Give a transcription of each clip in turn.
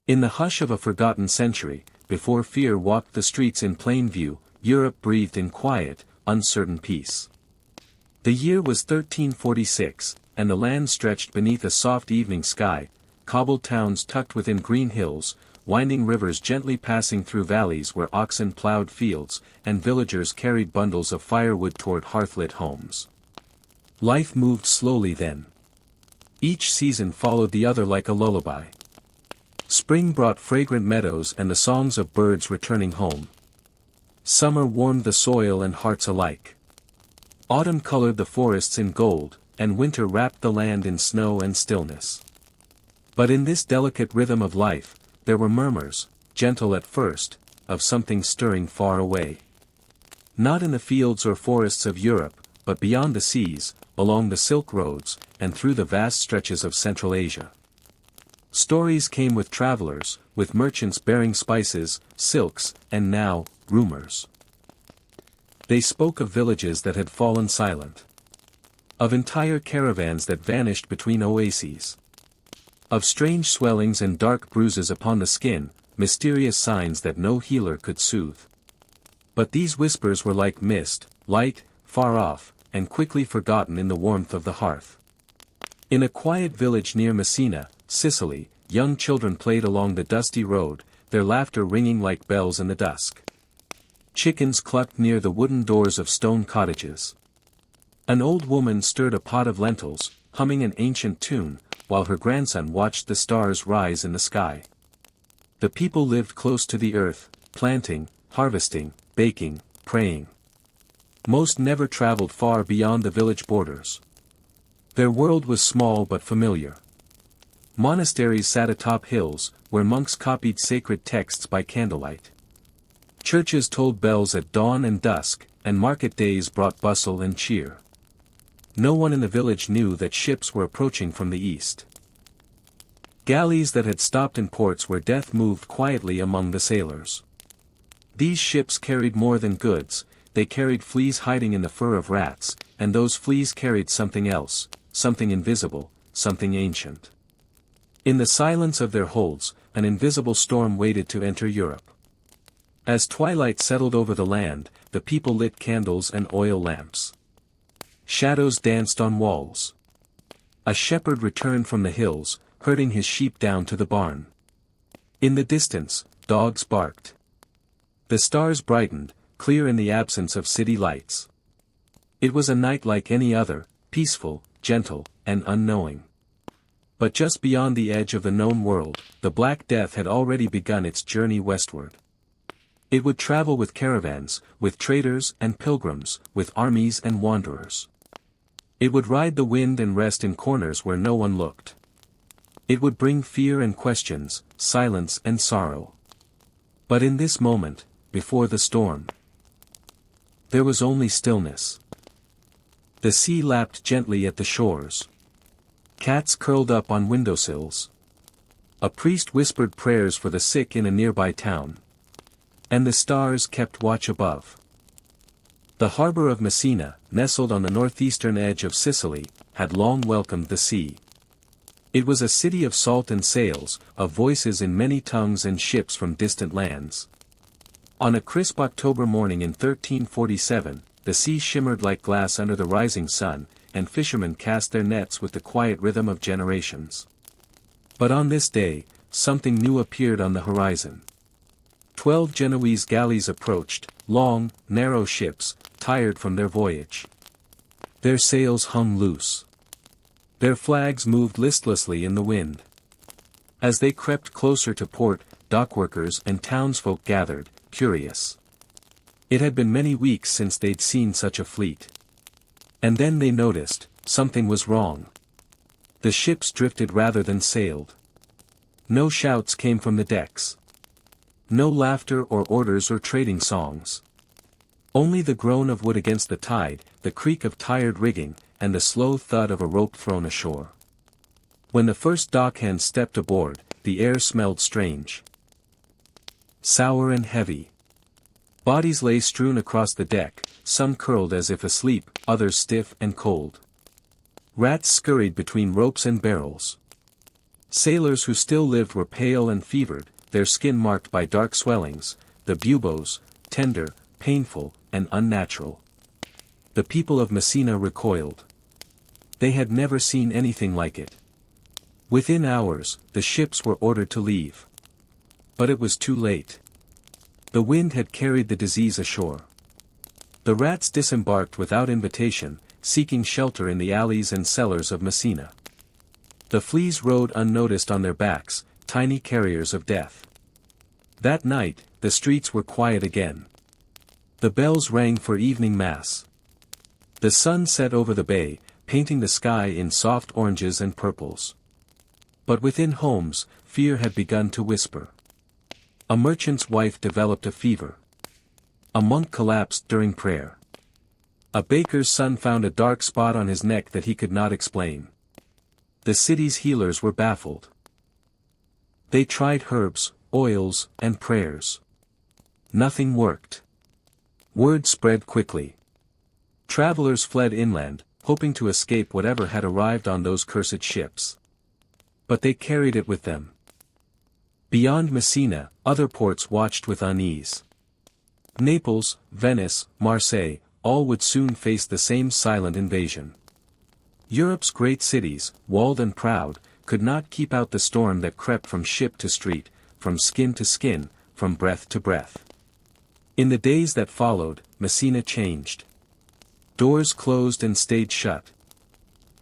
In the hush of a forgotten century, before fear walked the streets in plain view, Europe breathed in quiet, uncertain peace. The year was 1346, and the land stretched beneath a soft evening sky, cobbled towns tucked within green hills, winding rivers gently passing through valleys where oxen plowed fields, and villagers carried bundles of firewood toward hearth-lit homes. Life moved slowly then. Each season followed the other like a lullaby. Spring brought fragrant meadows and the songs of birds returning home. Summer warmed the soil and hearts alike. Autumn colored the forests in gold, and winter wrapped the land in snow and stillness. But in this delicate rhythm of life, there were murmurs, gentle at first, of something stirring far away. Not in the fields or forests of Europe, but beyond the seas, along the Silk Roads, and through the vast stretches of Central Asia. Stories came with travelers, with merchants bearing spices, silks, and now, rumors. They spoke of villages that had fallen silent. Of entire caravans that vanished between oases. Of strange swellings and dark bruises upon the skin, mysterious signs that no healer could soothe. But these whispers were like mist, light, far off, and quickly forgotten in the warmth of the hearth. In a quiet village near Messina, Sicily, young children played along the dusty road, their laughter ringing like bells in the dusk. Chickens clucked near the wooden doors of stone cottages. An old woman stirred a pot of lentils, humming an ancient tune, while her grandson watched the stars rise in the sky. The people lived close to the earth, planting, harvesting, baking, praying. Most never traveled far beyond the village borders. Their world was small but familiar. Monasteries sat atop hills, where monks copied sacred texts by candlelight. Churches tolled bells at dawn and dusk, and market days brought bustle and cheer. No one in the village knew that ships were approaching from the east. Galleys that had stopped in ports where death moved quietly among the sailors. These ships carried more than goods, they carried fleas hiding in the fur of rats, and those fleas carried something else, something invisible, something ancient. In the silence of their holds, an invisible storm waited to enter Europe. As twilight settled over the land, the people lit candles and oil lamps. Shadows danced on walls. A shepherd returned from the hills, herding his sheep down to the barn. In the distance, dogs barked. The stars brightened, clear in the absence of city lights. It was a night like any other, peaceful, gentle, and unknowing. But just beyond the edge of the known world, the Black Death had already begun its journey westward. It would travel with caravans, with traders and pilgrims, with armies and wanderers. It would ride the wind and rest in corners where no one looked. It would bring fear and questions, silence and sorrow. But in this moment, before the storm, there was only stillness. The sea lapped gently at the shores. Cats curled up on windowsills. A priest whispered prayers for the sick in a nearby town. And the stars kept watch above. The harbor of Messina, nestled on the northeastern edge of Sicily, had long welcomed the sea. It was a city of salt and sails, of voices in many tongues and ships from distant lands. On a crisp October morning in 1347, the sea shimmered like glass under the rising sun, and fishermen cast their nets with the quiet rhythm of generations. But on this day, something new appeared on the horizon. 12 Genoese galleys approached, long, narrow ships, tired from their voyage. Their sails hung loose. Their flags moved listlessly in the wind. As they crept closer to port, dockworkers and townsfolk gathered, curious. It had been many weeks since they'd seen such a fleet. And then they noticed, something was wrong. The ships drifted rather than sailed. No shouts came from the decks. No laughter or orders or trading songs. Only the groan of wood against the tide, the creak of tired rigging, and the slow thud of a rope thrown ashore. When the first dockhand stepped aboard, the air smelled strange. Sour and heavy. Bodies lay strewn across the deck, some curled as if asleep, others stiff and cold. Rats scurried between ropes and barrels. Sailors who still lived were pale and fevered, their skin marked by dark swellings, the buboes, tender, painful, and unnatural. The people of Messina recoiled. They had never seen anything like it. Within hours, the ships were ordered to leave. But it was too late. The wind had carried the disease ashore. The rats disembarked without invitation, seeking shelter in the alleys and cellars of Messina. The fleas rode unnoticed on their backs, tiny carriers of death. That night, the streets were quiet again. The bells rang for evening mass. The sun set over the bay, painting the sky in soft oranges and purples. But within homes, fear had begun to whisper. A merchant's wife developed a fever. A monk collapsed during prayer. A baker's son found a dark spot on his neck that he could not explain. The city's healers were baffled. They tried herbs, oils, and prayers. Nothing worked. Word spread quickly. Travelers fled inland, hoping to escape whatever had arrived on those cursed ships. But they carried it with them. Beyond Messina, other ports watched with unease. Naples, Venice, Marseille, all would soon face the same silent invasion. Europe's great cities, walled and proud, could not keep out the storm that crept from ship to street, from skin to skin, from breath to breath. In the days that followed, Messina changed. Doors closed and stayed shut.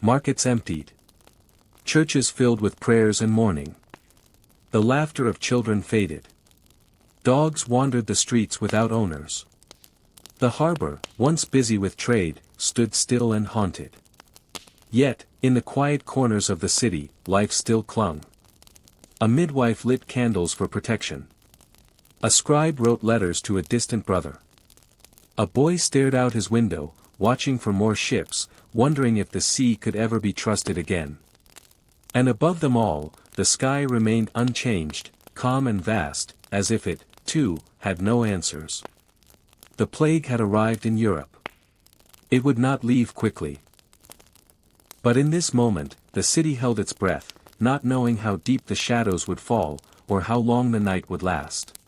Markets emptied. Churches filled with prayers and mourning. The laughter of children faded. Dogs wandered the streets without owners. The harbor, once busy with trade, stood still and haunted. Yet, in the quiet corners of the city, life still clung. A midwife lit candles for protection. A scribe wrote letters to a distant brother. A boy stared out his window, watching for more ships, wondering if the sea could ever be trusted again. And above them all, the sky remained unchanged, calm and vast, as if it, too, had no answers. The plague had arrived in Europe. It would not leave quickly. But in this moment, the city held its breath, not knowing how deep the shadows would fall, or how long the night would last.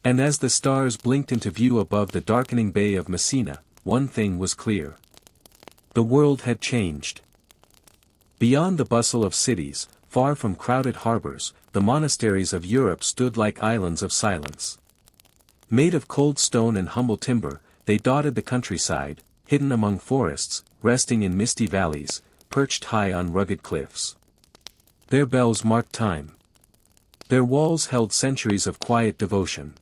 And as the stars blinked into view above the darkening bay of Messina, one thing was clear. The world had changed. Beyond the bustle of cities, far from crowded harbors, the monasteries of Europe stood like islands of silence. Made of cold stone and humble timber, they dotted the countryside, hidden among forests, resting in misty valleys, perched high on rugged cliffs. Their bells marked time. Their walls held centuries of quiet devotion.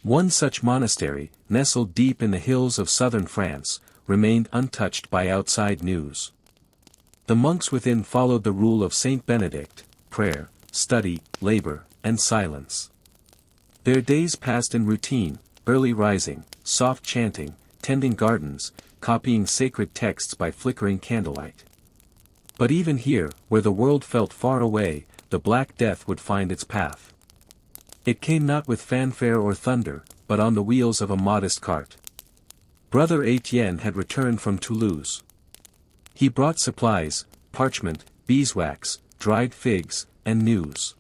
One such monastery, nestled deep in the hills of southern France, remained untouched by outside news. The monks within followed the rule of Saint Benedict: prayer, study, labor, and silence. Their days passed in routine, early rising, soft chanting, tending gardens, copying sacred texts by flickering candlelight. But even here, where the world felt far away, the Black Death would find its path. It came not with fanfare or thunder, but on the wheels of a modest cart. Brother Etienne had returned from Toulouse. He brought supplies, parchment, beeswax, dried figs, and news.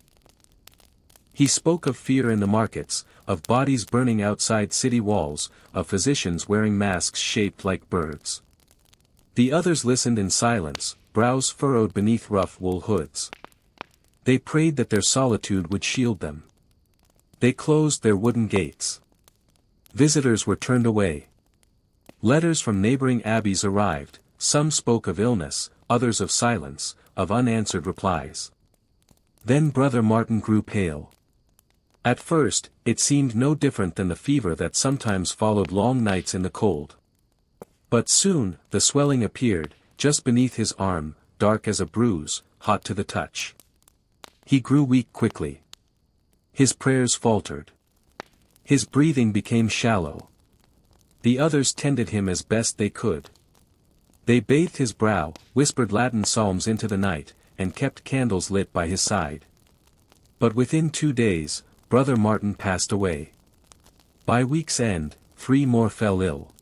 He spoke of fear in the markets, of bodies burning outside city walls, of physicians wearing masks shaped like birds. The others listened in silence, brows furrowed beneath rough wool hoods. They prayed that their solitude would shield them. They closed their wooden gates. Visitors were turned away. Letters from neighboring abbeys arrived, some spoke of illness, others of silence, of unanswered replies. Then Brother Martin grew pale. At first, it seemed no different than the fever that sometimes followed long nights in the cold. But soon, the swelling appeared, just beneath his arm, dark as a bruise, hot to the touch. He grew weak quickly. His prayers faltered. His breathing became shallow. The others tended him as best they could. They bathed his brow, whispered Latin psalms into the night, and kept candles lit by his side. But within 2 days, Brother Martin passed away. By week's end, 3 more fell ill.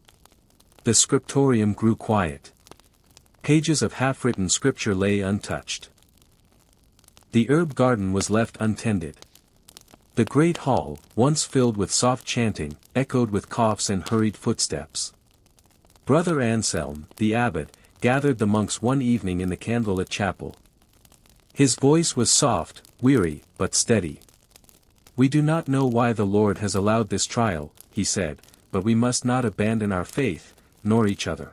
The scriptorium grew quiet. Pages of half-written scripture lay untouched. The herb garden was left untended. The great hall, once filled with soft chanting, echoed with coughs and hurried footsteps. Brother Anselm, the abbot, gathered the monks one evening in the candlelit chapel. His voice was soft, weary, but steady. "We do not know why the Lord has allowed this trial," he said, "but we must not abandon our faith, nor each other."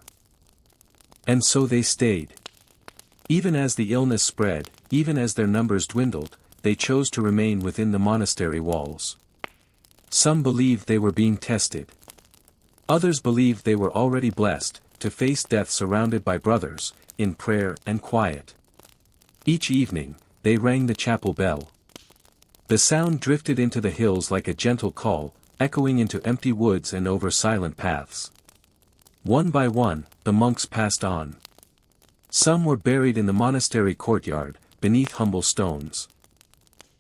And so they stayed. Even as the illness spread, even as their numbers dwindled, they chose to remain within the monastery walls. Some believed they were being tested. Others believed they were already blessed, to face death surrounded by brothers, in prayer and quiet. Each evening, they rang the chapel bell. The sound drifted into the hills like a gentle call, echoing into empty woods and over silent paths. One by one, the monks passed on. Some were buried in the monastery courtyard, beneath humble stones.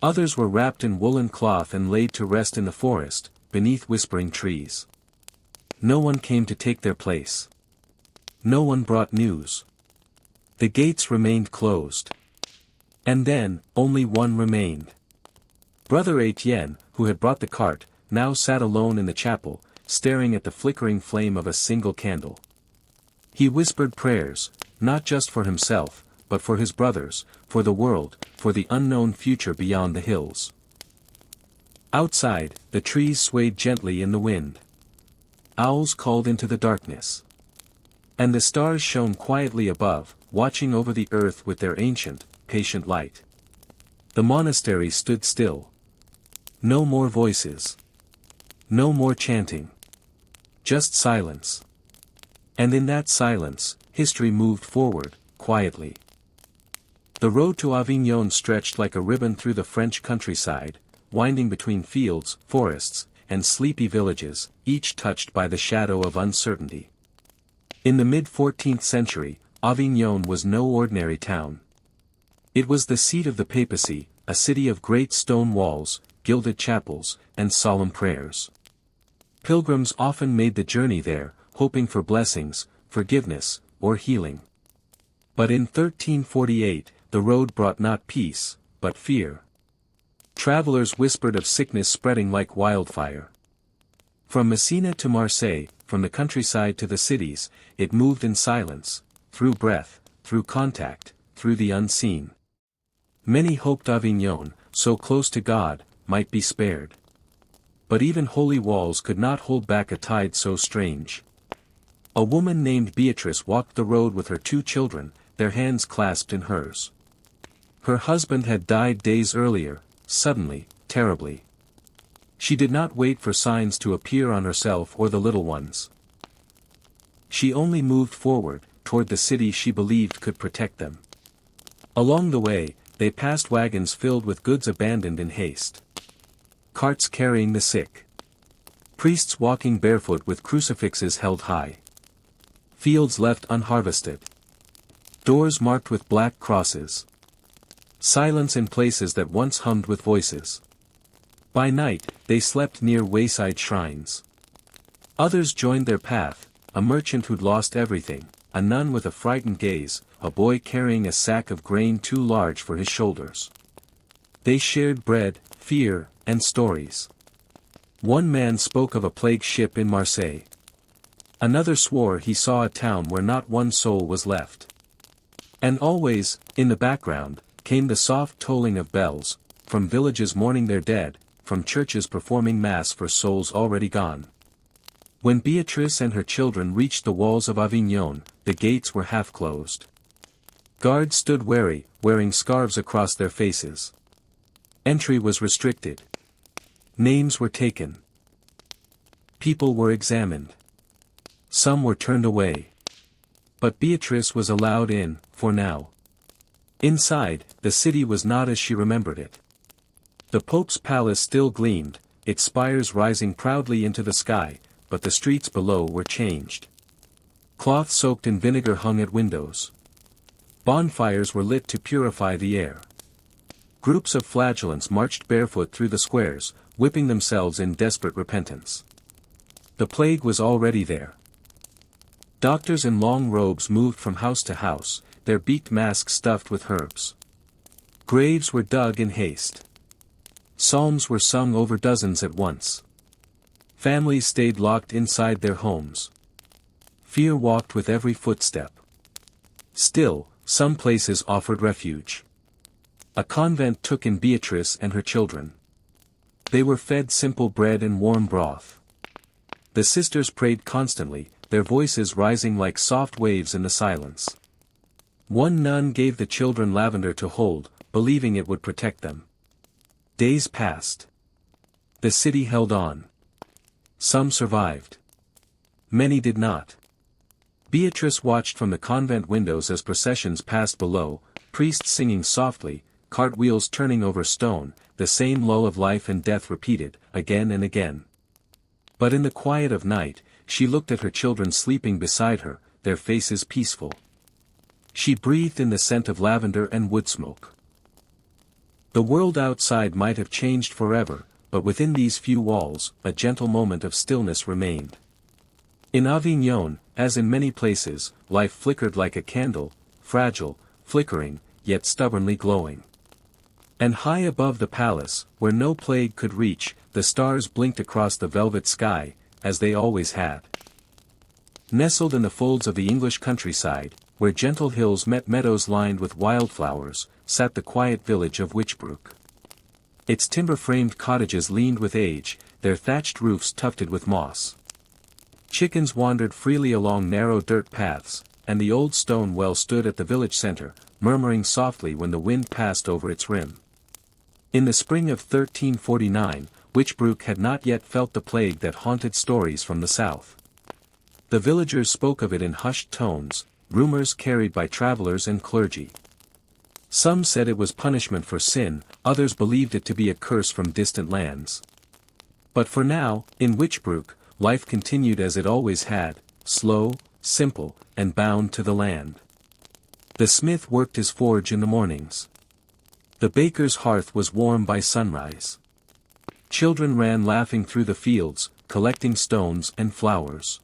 Others were wrapped in woolen cloth and laid to rest in the forest, beneath whispering trees. No one came to take their place. No one brought news. The gates remained closed. And then, only one remained. Brother Etienne, who had brought the cart, now sat alone in the chapel, staring at the flickering flame of a single candle. He whispered prayers, not just for himself, but for his brothers, for the world, for the unknown future beyond the hills. Outside, the trees swayed gently in the wind. Owls called into the darkness. And the stars shone quietly above, watching over the earth with their ancient, patient light. The monastery stood still. No more voices. No more chanting. Just silence. And in that silence, history moved forward, quietly. The road to Avignon stretched like a ribbon through the French countryside, winding between fields, forests, and sleepy villages, each touched by the shadow of uncertainty. In the mid-14th century, Avignon was no ordinary town. It was the seat of the papacy, a city of great stone walls, gilded chapels, and solemn prayers. Pilgrims often made the journey there, hoping for blessings, forgiveness, or healing. But in 1348, the road brought not peace, but fear. Travelers whispered of sickness spreading like wildfire. From Messina to Marseille, from the countryside to the cities, it moved in silence, through breath, through contact, through the unseen. Many hoped Avignon, so close to God, might be spared. But even holy walls could not hold back a tide so strange. A woman named Beatrice walked the road with her 2 children, their hands clasped in hers. Her husband had died days earlier, suddenly, terribly. She did not wait for signs to appear on herself or the little ones. She only moved forward, toward the city she believed could protect them. Along the way, they passed wagons filled with goods abandoned in haste. Carts carrying the sick. Priests walking barefoot with crucifixes held high. Fields left unharvested. Doors marked with black crosses. Silence in places that once hummed with voices. By night, they slept near wayside shrines. Others joined their path, a merchant who'd lost everything, a nun with a frightened gaze, a boy carrying a sack of grain too large for his shoulders. They shared bread, fear, and stories. One man spoke of a plague ship in Marseille. Another swore he saw a town where not one soul was left. And always, in the background, came the soft tolling of bells, from villages mourning their dead, from churches performing mass for souls already gone. When Beatrice and her children reached the walls of Avignon, the gates were half closed. Guards stood wary, wearing scarves across their faces. Entry was restricted. Names were taken. People were examined. Some were turned away. But Beatrice was allowed in, for now. Inside, the city was not as she remembered it. The Pope's palace still gleamed, its spires rising proudly into the sky, but the streets below were changed. Cloth soaked in vinegar hung at windows. Bonfires were lit to purify the air. Groups of flagellants marched barefoot through the squares, whipping themselves in desperate repentance. The plague was already there. Doctors in long robes moved from house to house, their beaked masks stuffed with herbs. Graves were dug in haste. Psalms were sung over dozens at once. Families stayed locked inside their homes. Fear walked with every footstep. Still, some places offered refuge. A convent took in Beatrice and her children. They were fed simple bread and warm broth. The sisters prayed constantly, their voices rising like soft waves in the silence. One nun gave the children lavender to hold, believing it would protect them. Days passed. The city held on. Some survived. Many did not. Beatrice watched from the convent windows as processions passed below, priests singing softly, cartwheels turning over stone, the same lull of life and death repeated, again and again. But in the quiet of night, she looked at her children sleeping beside her, their faces peaceful. She breathed in the scent of lavender and wood smoke. The world outside might have changed forever, but within these few walls, a gentle moment of stillness remained. In Avignon, as in many places, life flickered like a candle, fragile, flickering, yet stubbornly glowing. And high above the palace, where no plague could reach, the stars blinked across the velvet sky, as they always had. Nestled in the folds of the English countryside, where gentle hills met meadows lined with wildflowers, sat the quiet village of Wychbrook. Its timber-framed cottages leaned with age, their thatched roofs tufted with moss. Chickens wandered freely along narrow dirt paths, and the old stone well stood at the village center, murmuring softly when the wind passed over its rim. In the spring of 1349, Wychbrook had not yet felt the plague that haunted stories from the south. The villagers spoke of it in hushed tones, rumors carried by travelers and clergy. Some said it was punishment for sin, others believed it to be a curse from distant lands. But for now, in Wychbrook, life continued as it always had, slow, simple, and bound to the land. The smith worked his forge in the mornings. The baker's hearth was warm by sunrise. Children ran laughing through the fields, collecting stones and flowers.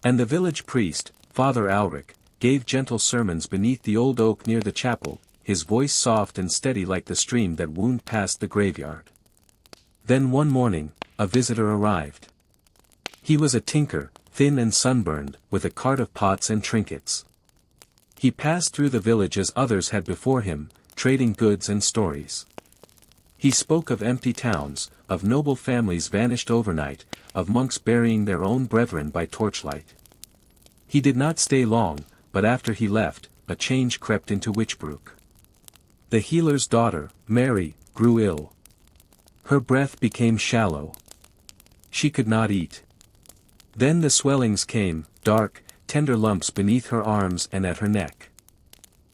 And the village priest, Father Ulrich, gave gentle sermons beneath the old oak near the chapel, his voice soft and steady like the stream that wound past the graveyard. Then one morning, a visitor arrived. He was a tinker, thin and sunburned, with a cart of pots and trinkets. He passed through the village as others had before him, trading goods and stories. He spoke of empty towns, of noble families vanished overnight, of monks burying their own brethren by torchlight. He did not stay long, but after he left, a change crept into Wychbrook. The healer's daughter, Mary, grew ill. Her breath became shallow. She could not eat. Then the swellings came, dark, tender lumps beneath her arms and at her neck.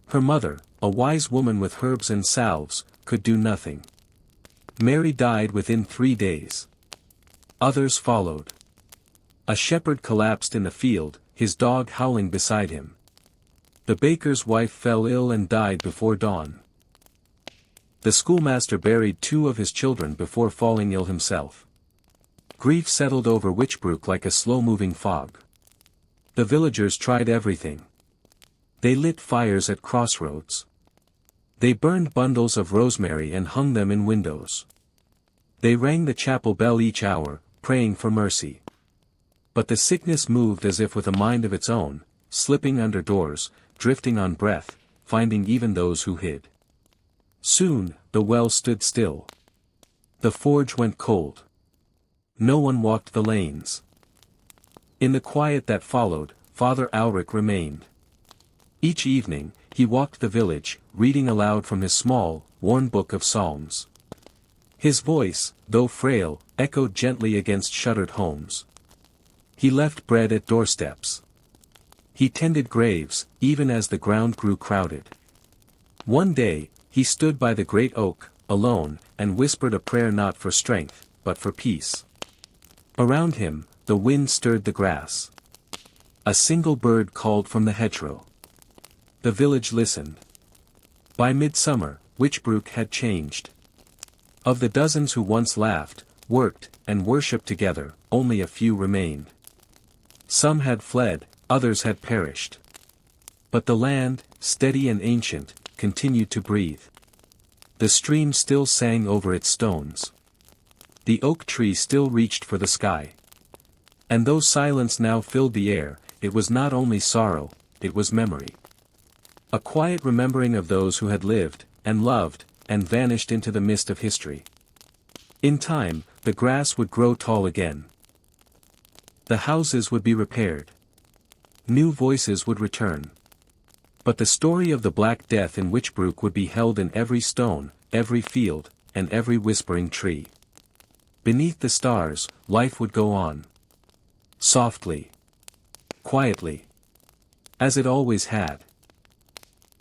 Her mother, a wise woman with herbs and salves, could do nothing. Mary died within 3 days. Others followed. A shepherd collapsed in the field, his dog howling beside him. The baker's wife fell ill and died before dawn. The schoolmaster buried 2 of his children before falling ill himself. Grief settled over Wychbrook like a slow-moving fog. The villagers tried everything. They lit fires at crossroads. They burned bundles of rosemary and hung them in windows. They rang the chapel bell each hour, praying for mercy. But the sickness moved as if with a mind of its own, slipping under doors, drifting on breath, finding even those who hid. Soon, the well stood still. The forge went cold. No one walked the lanes. In the quiet that followed, Father Ulrich remained. Each evening, he walked the village, reading aloud from his small, worn book of psalms. His voice, though frail, echoed gently against shuttered homes. He left bread at doorsteps. He tended graves, even as the ground grew crowded. One day, he stood by the great oak, alone, and whispered a prayer not for strength, but for peace. Around him, the wind stirred the grass. A single bird called from the hedgerow. The village listened. By midsummer, Wychbrook had changed. Of the dozens who once laughed, worked, and worshipped together, only a few remained. Some had fled, others had perished. But the land, steady and ancient, continued to breathe. The stream still sang over its stones. The oak tree still reached for the sky. And though silence now filled the air, it was not only sorrow, it was memory. A quiet remembering of those who had lived, and loved, and vanished into the mist of history. In time, the grass would grow tall again. The houses would be repaired. New voices would return. But the story of the Black Death in Witchbrook would be held in every stone, every field, and every whispering tree. Beneath the stars, life would go on. Softly. Quietly. As it always had.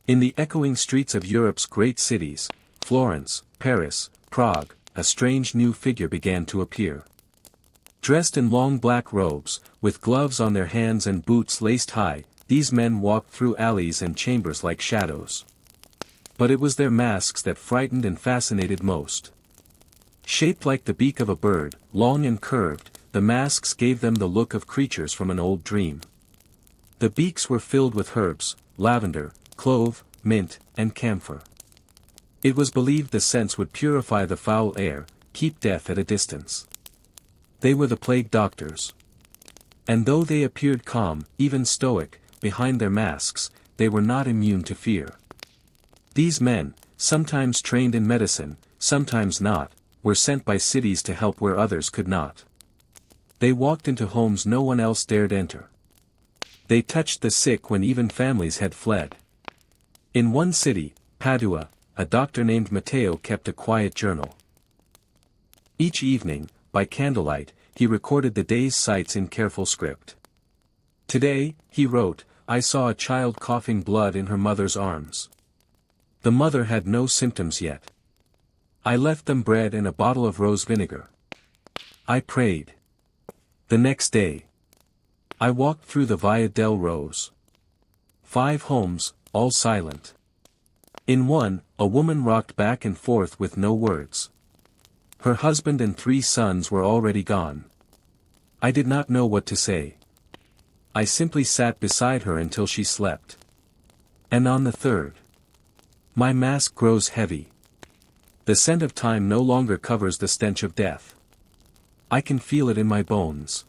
In the echoing streets of Europe's great cities, Florence, Paris, Prague, a strange new figure began to appear. Dressed in long black robes, with gloves on their hands and boots laced high, these men walked through alleys and chambers like shadows. But it was their masks that frightened and fascinated most. Shaped like the beak of a bird, long and curved, the masks gave them the look of creatures from an old dream. The beaks were filled with herbs, lavender, clove, mint, and camphor. It was believed the scents would purify the foul air, keep death at a distance. They were the plague doctors. And though they appeared calm, even stoic, behind their masks, they were not immune to fear. These men, sometimes trained in medicine, sometimes not, were sent by cities to help where others could not. They walked into homes no one else dared enter. They touched the sick when even families had fled. In one city, Padua, a doctor named Matteo kept a quiet journal. Each evening, by candlelight, he recorded the day's sights in careful script. Today, he wrote, I saw a child coughing blood in her mother's arms. The mother had no symptoms yet. I left them bread and a bottle of rose vinegar. I prayed. The next day, I walked through the Via del Rose. 5 homes, all silent. In one, a woman rocked back and forth with no words. Her husband and 3 sons were already gone. I did not know what to say. I simply sat beside her until she slept. And on the 3rd. My mask grows heavy. The scent of time no longer covers the stench of death. I can feel it in my bones.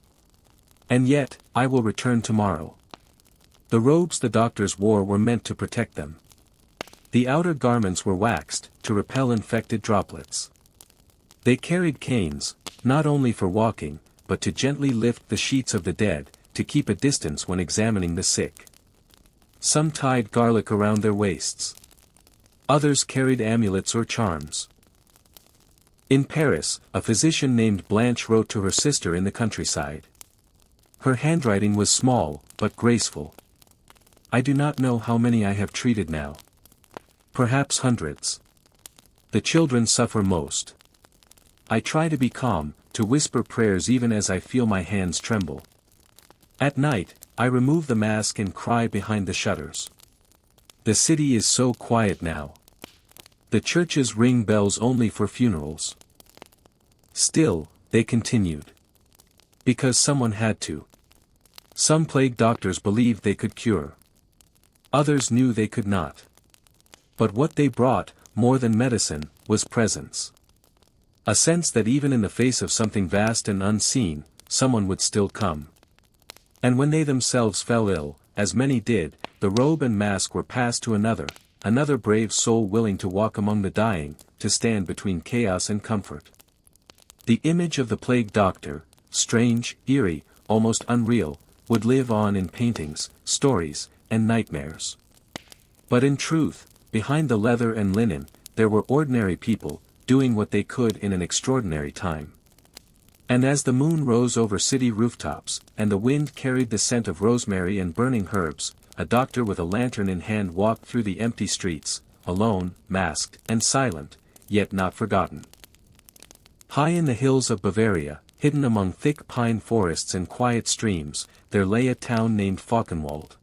And yet, I will return tomorrow. The robes the doctors wore were meant to protect them. The outer garments were waxed, to repel infected droplets. They carried canes, not only for walking, but to gently lift the sheets of the dead, to keep a distance when examining the sick. Some tied garlic around their waists. Others carried amulets or charms. In Paris, a physician named Blanche wrote to her sister in the countryside. Her handwriting was small, but graceful. I do not know how many I have treated now. Perhaps hundreds. The children suffer most. I try to be calm, to whisper prayers even as I feel my hands tremble. At night, I remove the mask and cry behind the shutters. The city is so quiet now. The churches ring bells only for funerals. Still, they continued. Because someone had to. Some plague doctors believed they could cure. Others knew they could not. But what they brought, more than medicine, was presence. A sense that even in the face of something vast and unseen, someone would still come. And when they themselves fell ill, as many did, the robe and mask were passed to another brave soul willing to walk among the dying, to stand between chaos and comfort. The image of the plague doctor, strange, eerie, almost unreal, would live on in paintings, stories, and nightmares. But in truth, behind the leather and linen, there were ordinary people, doing what they could in an extraordinary time. And as the moon rose over city rooftops, and the wind carried the scent of rosemary and burning herbs, a doctor with a lantern in hand walked through the empty streets, alone, masked, and silent, yet not forgotten. High in the hills of Bavaria, hidden among thick pine forests and quiet streams, there lay a town named Falkenwald.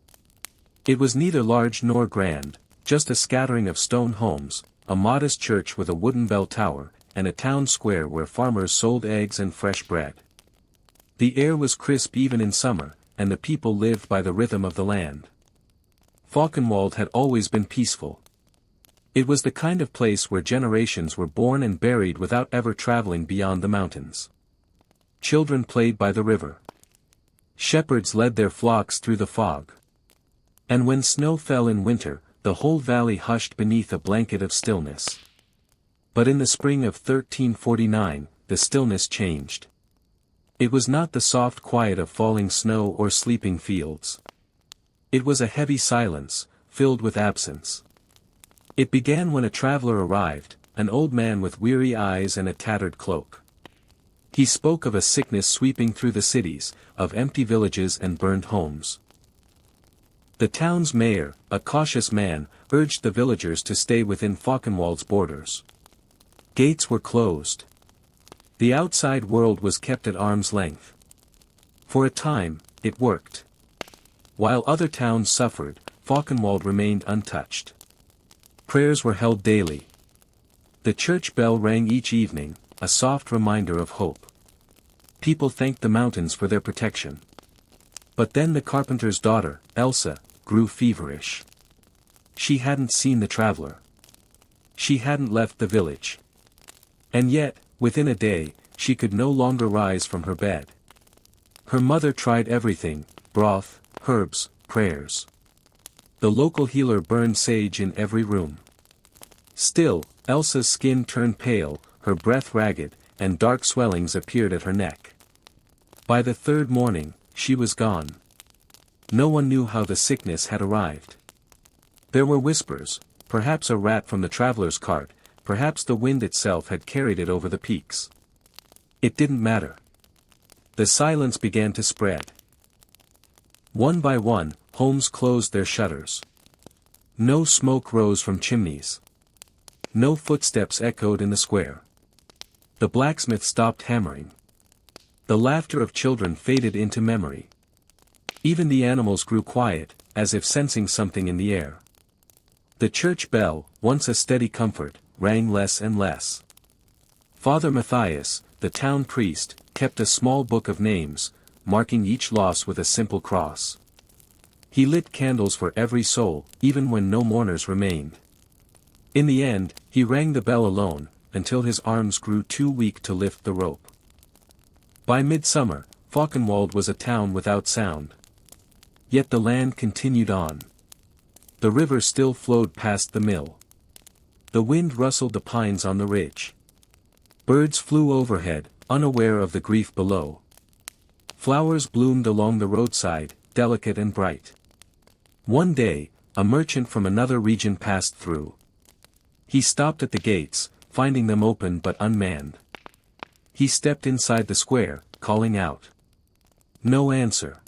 It was neither large nor grand, just a scattering of stone homes, a modest church with a wooden bell tower, and a town square where farmers sold eggs and fresh bread. The air was crisp even in summer, and the people lived by the rhythm of the land. Falkenwald had always been peaceful. It was the kind of place where generations were born and buried without ever traveling beyond the mountains. Children played by the river. Shepherds led their flocks through the fog. And when snow fell in winter, the whole valley hushed beneath a blanket of stillness. But in the spring of 1349, the stillness changed. It was not the soft quiet of falling snow or sleeping fields. It was a heavy silence, filled with absence. It began when a traveler arrived, an old man with weary eyes and a tattered cloak. He spoke of a sickness sweeping through the cities, of empty villages and burned homes. The town's mayor, a cautious man, urged the villagers to stay within Fauconwald's borders. Gates were closed. The outside world was kept at arm's length. For a time, it worked. While other towns suffered, Fauconwald remained untouched. Prayers were held daily. The church bell rang each evening, a soft reminder of hope. People thanked the mountains for their protection. But then the carpenter's daughter, Elsa, grew feverish. She hadn't seen the traveler. She hadn't left the village. And yet, within a day, she could no longer rise from her bed. Her mother tried everything: broth, herbs, prayers. The local healer burned sage in every room. Still, Elsa's skin turned pale, her breath ragged, and dark swellings appeared at her neck. By the third morning, she was gone. No one knew how the sickness had arrived. There were whispers, perhaps a rat from the traveler's cart, perhaps the wind itself had carried it over the peaks. It didn't matter. The silence began to spread. One by one, homes closed their shutters. No smoke rose from chimneys. No footsteps echoed in the square. The blacksmith stopped hammering. The laughter of children faded into memory. Even the animals grew quiet, as if sensing something in the air. The church bell, once a steady comfort, rang less and less. Father Matthias, the town priest, kept a small book of names, marking each loss with a simple cross. He lit candles for every soul, even when no mourners remained. In the end, he rang the bell alone, until his arms grew too weak to lift the rope. By midsummer, Fauconwald was a town without sound. Yet the land continued on. The river still flowed past the mill. The wind rustled the pines on the ridge. Birds flew overhead, unaware of the grief below. Flowers bloomed along the roadside, delicate and bright. One day, a merchant from another region passed through. He stopped at the gates, finding them open but unmanned. He stepped inside the square, calling out. No answer.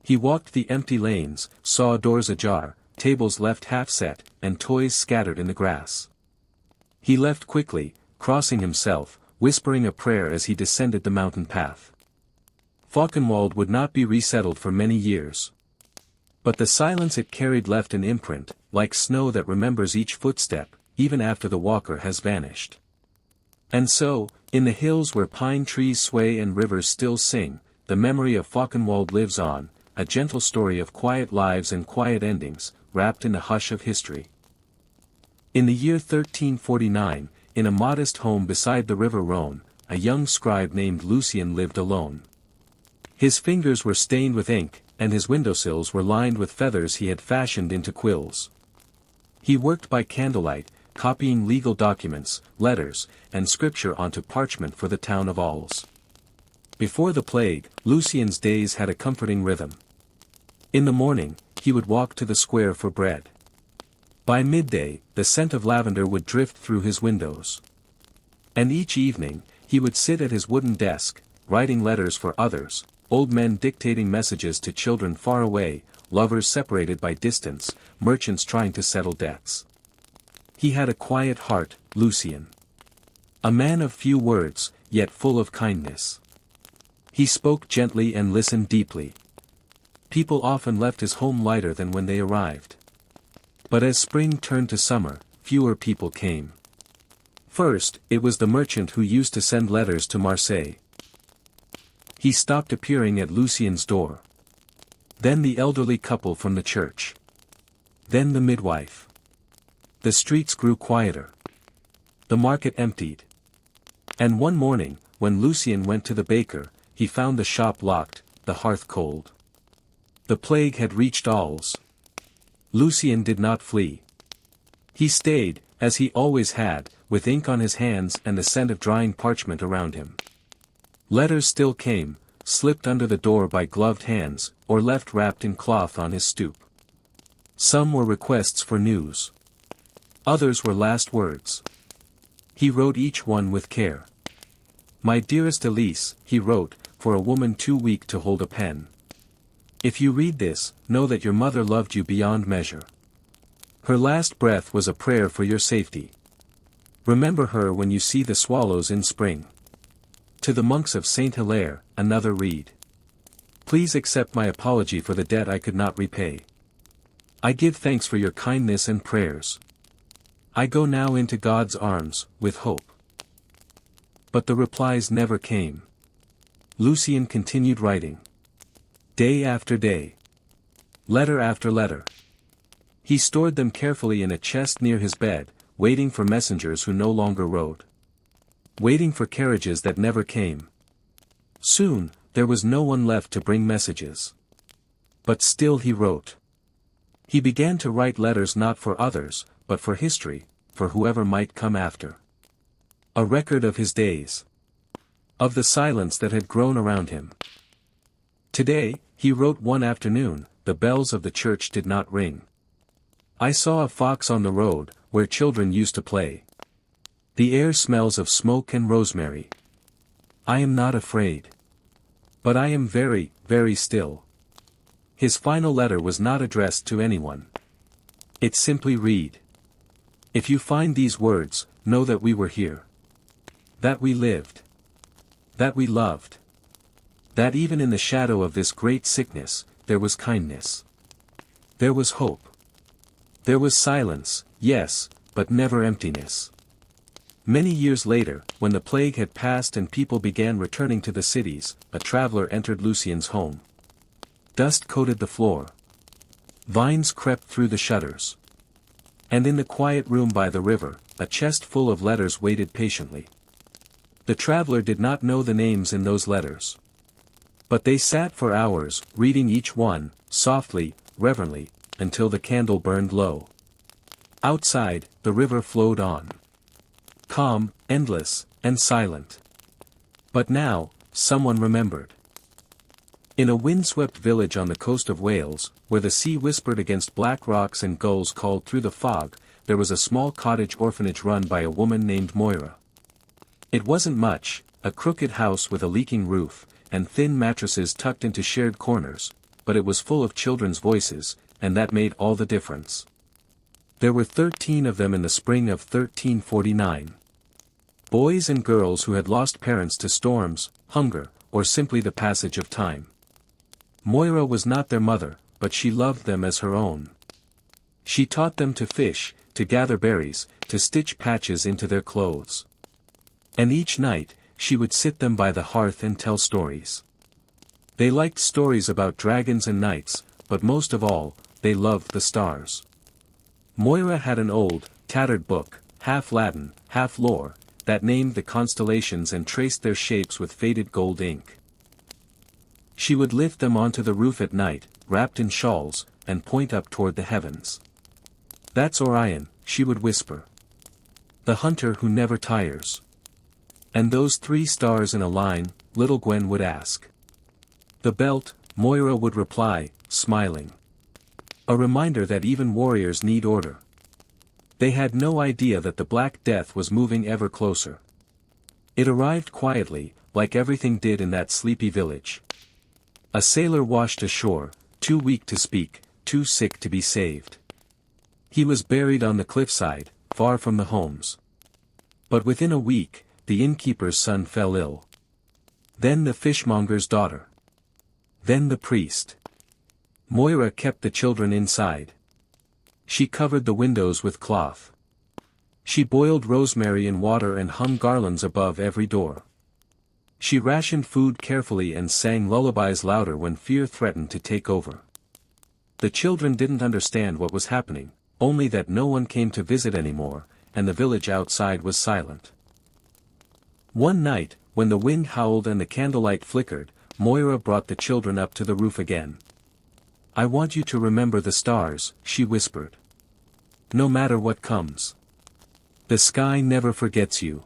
He walked the empty lanes, saw doors ajar, tables left half-set, and toys scattered in the grass. He left quickly, crossing himself, whispering a prayer as he descended the mountain path. Fauconwald would not be resettled for many years. But the silence it carried left an imprint, like snow that remembers each footstep, even after the walker has vanished. And so, in the hills where pine trees sway and rivers still sing, the memory of Fauconwald lives on, a gentle story of quiet lives and quiet endings, wrapped in the hush of history. In the year 1349, in a modest home beside the river Rhone, a young scribe named Lucien lived alone. His fingers were stained with ink, and his windowsills were lined with feathers he had fashioned into quills. He worked by candlelight, copying legal documents, letters, and scripture onto parchment for the town of Alls. Before the plague, Lucien's days had a comforting rhythm. In the morning, he would walk to the square for bread. By midday, the scent of lavender would drift through his windows. And each evening, he would sit at his wooden desk, writing letters for others, old men dictating messages to children far away, lovers separated by distance, merchants trying to settle debts. He had a quiet heart, Lucien. A man of few words, yet full of kindness. He spoke gently and listened deeply. People often left his home lighter than when they arrived. But as spring turned to summer, fewer people came. First, it was the merchant who used to send letters to Marseille. He stopped appearing at Lucien's door. Then the elderly couple from the church. Then the midwife. The streets grew quieter. The market emptied. And one morning, when Lucien went to the baker, he found the shop locked, the hearth cold. The plague had reached Alls. Lucien did not flee. He stayed, as he always had, with ink on his hands and the scent of drying parchment around him. Letters still came, slipped under the door by gloved hands, or left wrapped in cloth on his stoop. Some were requests for news. Others were last words. He wrote each one with care. "My dearest Elise," he wrote, for a woman too weak to hold a pen. "If you read this, know that your mother loved you beyond measure. Her last breath was a prayer for your safety. Remember her when you see the swallows in spring. To the monks of Saint Hilaire, another read. Please accept my apology for the debt I could not repay. I give thanks for your kindness and prayers. I go now into God's arms, with hope." But the replies never came. Lucien continued writing. Day after day. Letter after letter. He stored them carefully in a chest near his bed, waiting for messengers who no longer wrote. Waiting for carriages that never came. Soon, there was no one left to bring messages. But still he wrote. He began to write letters not for others, but for history, for whoever might come after. A record of his days. Of the silence that had grown around him. Today, he wrote one afternoon, the bells of the church did not ring. I saw a fox on the road, where children used to play. The air smells of smoke and rosemary. I am not afraid. But I am very, very still. His final letter was not addressed to anyone. It simply read. If you find these words, know that we were here. That we lived. That we loved. That even in the shadow of this great sickness, there was kindness. There was hope. There was silence, yes, but never emptiness. Many years later, when the plague had passed and people began returning to the cities, a traveler entered Lucien's home. Dust coated the floor. Vines crept through the shutters. And in the quiet room by the river, a chest full of letters waited patiently. The traveler did not know the names in those letters. But they sat for hours, reading each one, softly, reverently, until the candle burned low. Outside, the river flowed on. Calm, endless, and silent. But now, someone remembered. In a windswept village on the coast of Wales, where the sea whispered against black rocks and gulls called through the fog, there was a small cottage orphanage run by a woman named Moira. It wasn't much, a crooked house with a leaking roof, and thin mattresses tucked into shared corners, but it was full of children's voices, and that made all the difference. There were 13 of them in the spring of 1349. Boys and girls who had lost parents to storms, hunger, or simply the passage of time. Moira was not their mother, but she loved them as her own. She taught them to fish, to gather berries, to stitch patches into their clothes. And each night, she would sit them by the hearth and tell stories. They liked stories about dragons and knights, but most of all, they loved the stars. Moira had an old, tattered book, half Latin, half lore, that named the constellations and traced their shapes with faded gold ink. She would lift them onto the roof at night, wrapped in shawls, and point up toward the heavens. That's Orion, she would whisper. The hunter who never tires. And those 3 stars in a line, little Gwen would ask. The belt, Moira would reply, smiling. A reminder that even warriors need order. They had no idea that the Black Death was moving ever closer. It arrived quietly, like everything did in that sleepy village. A sailor washed ashore, too weak to speak, too sick to be saved. He was buried on the cliffside, far from the homes. But within a week, the innkeeper's son fell ill. Then the fishmonger's daughter. Then the priest. Moira kept the children inside. She covered the windows with cloth. She boiled rosemary in water and hung garlands above every door. She rationed food carefully and sang lullabies louder when fear threatened to take over. The children didn't understand what was happening, only that no one came to visit anymore, and the village outside was silent. One night, when the wind howled and the candlelight flickered, Moira brought the children up to the roof again. "I want you to remember the stars," she whispered. "No matter what comes. The sky never forgets you."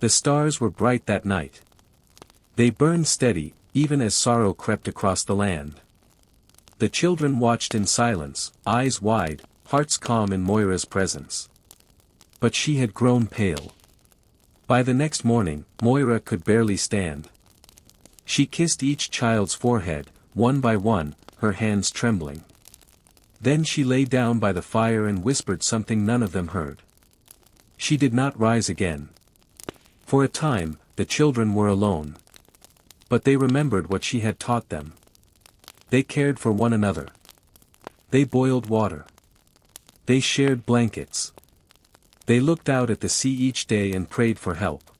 The stars were bright that night. They burned steady, even as sorrow crept across the land. The children watched in silence, eyes wide, hearts calm in Moira's presence. But she had grown pale. By the next morning, Moira could barely stand. She kissed each child's forehead, one by one, her hands trembling. Then she lay down by the fire and whispered something none of them heard. She did not rise again. For a time, the children were alone. But they remembered what she had taught them. They cared for one another. They boiled water. They shared blankets. They looked out at the sea each day and prayed for help.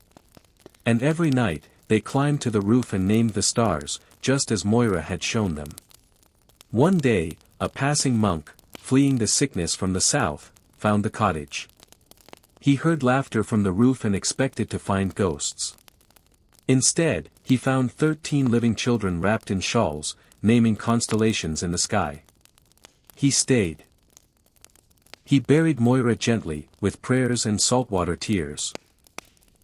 And every night, they climbed to the roof and named the stars, just as Moira had shown them. One day, a passing monk, fleeing the sickness from the south, found the cottage. He heard laughter from the roof and expected to find ghosts. Instead, he found 13 living children wrapped in shawls, naming constellations in the sky. He stayed. He buried Moira gently, with prayers and saltwater tears.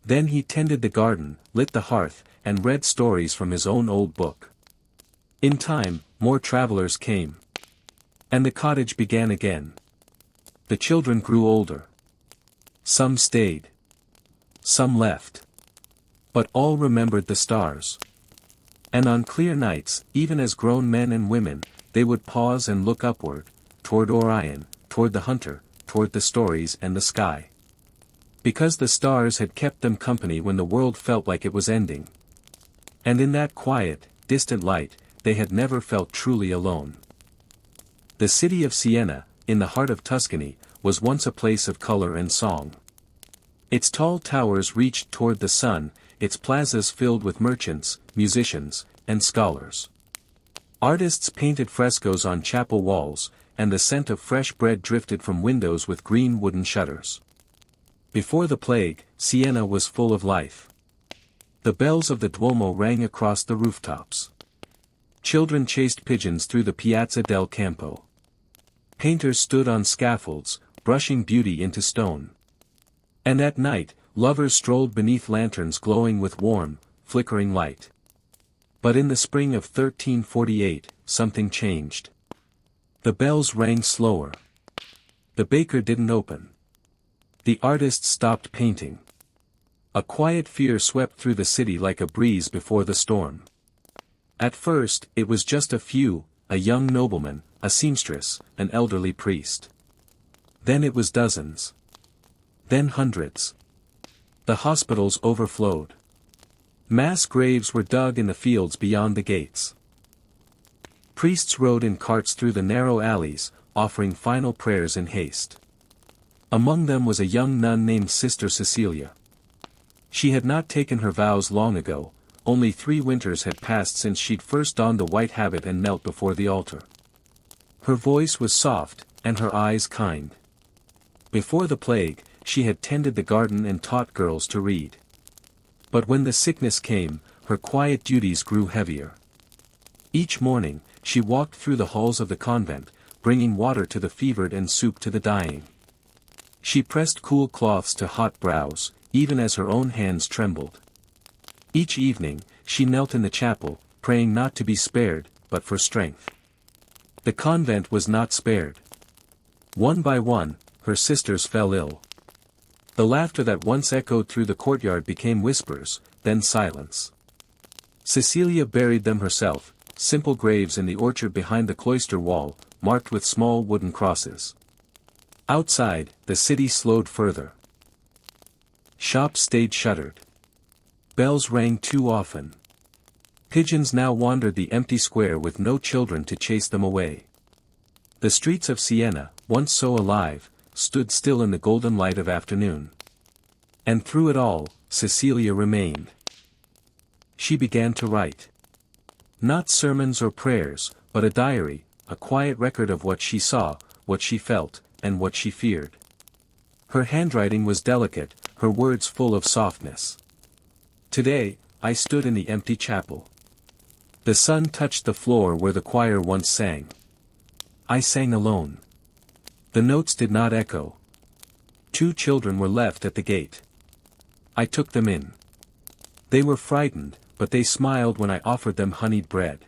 Then he tended the garden, lit the hearth, and read stories from his own old book. In time, more travelers came. And the cottage began again. The children grew older. Some stayed. Some left. But all remembered the stars. And on clear nights, even as grown men and women, they would pause and look upward, toward Orion, toward the hunter, toward the stories and the sky. Because the stars had kept them company when the world felt like it was ending. And in that quiet, distant light, they had never felt truly alone. The city of Siena, in the heart of Tuscany, was once a place of color and song. Its tall towers reached toward the sun, its plazas filled with merchants, musicians, and scholars. Artists painted frescoes on chapel walls, and the scent of fresh bread drifted from windows with green wooden shutters. Before the plague, Siena was full of life. The bells of the Duomo rang across the rooftops. Children chased pigeons through the Piazza del Campo. Painters stood on scaffolds, brushing beauty into stone. And at night, lovers strolled beneath lanterns glowing with warm, flickering light. But in the spring of 1348, something changed. The bells rang slower. The baker didn't open. The artists stopped painting. A quiet fear swept through the city like a breeze before the storm. At first, it was just a few, a young nobleman, a seamstress, an elderly priest. Then it was dozens. Then hundreds. The hospitals overflowed. Mass graves were dug in the fields beyond the gates. Priests rode in carts through the narrow alleys, offering final prayers in haste. Among them was a young nun named Sister Cecilia. She had not taken her vows long ago, only 3 winters had passed since she'd first donned the white habit and knelt before the altar. Her voice was soft, and her eyes kind. Before the plague, she had tended the garden and taught girls to read. But when the sickness came, her quiet duties grew heavier. Each morning, she walked through the halls of the convent, bringing water to the fevered and soup to the dying. She pressed cool cloths to hot brows, even as her own hands trembled. Each evening, she knelt in the chapel, praying not to be spared, but for strength. The convent was not spared. One by one, her sisters fell ill. The laughter that once echoed through the courtyard became whispers, then silence. Cecilia buried them herself, simple graves in the orchard behind the cloister wall, marked with small wooden crosses. Outside, the city slowed further. Shops stayed shuttered. Bells rang too often. Pigeons now wandered the empty square with no children to chase them away. The streets of Siena, once so alive, stood still in the golden light of afternoon. And through it all, Cecilia remained. She began to write. Not sermons or prayers, but a diary, a quiet record of what she saw, what she felt, and what she feared. Her handwriting was delicate, her words full of softness. Today, I stood in the empty chapel. The sun touched the floor where the choir once sang. I sang alone. The notes did not echo. 2 children were left at the gate. I took them in. They were frightened, but they smiled when I offered them honeyed bread.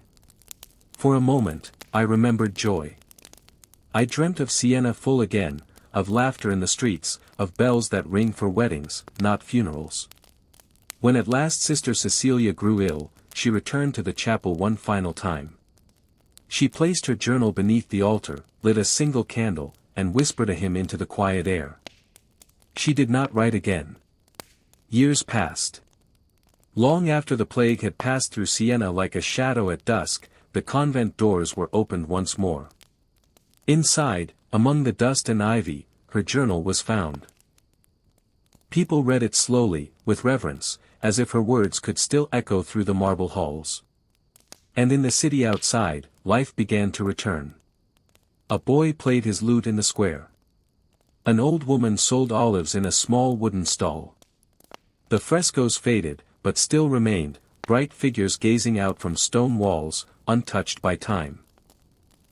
For a moment, I remembered joy. I dreamt of Siena full again, of laughter in the streets, of bells that ring for weddings, not funerals. When at last Sister Cecilia grew ill, she returned to the chapel one final time. She placed her journal beneath the altar, lit a single candle, and whispered a hymn into the quiet air. She did not write again. Years passed. Long after the plague had passed through Siena like a shadow at dusk, the convent doors were opened once more. Inside, among the dust and ivy, her journal was found. People read it slowly, with reverence, as if her words could still echo through the marble halls. And in the city outside, life began to return. A boy played his lute in the square. An old woman sold olives in a small wooden stall. The frescoes faded, but still remained, bright figures gazing out from stone walls, untouched by time.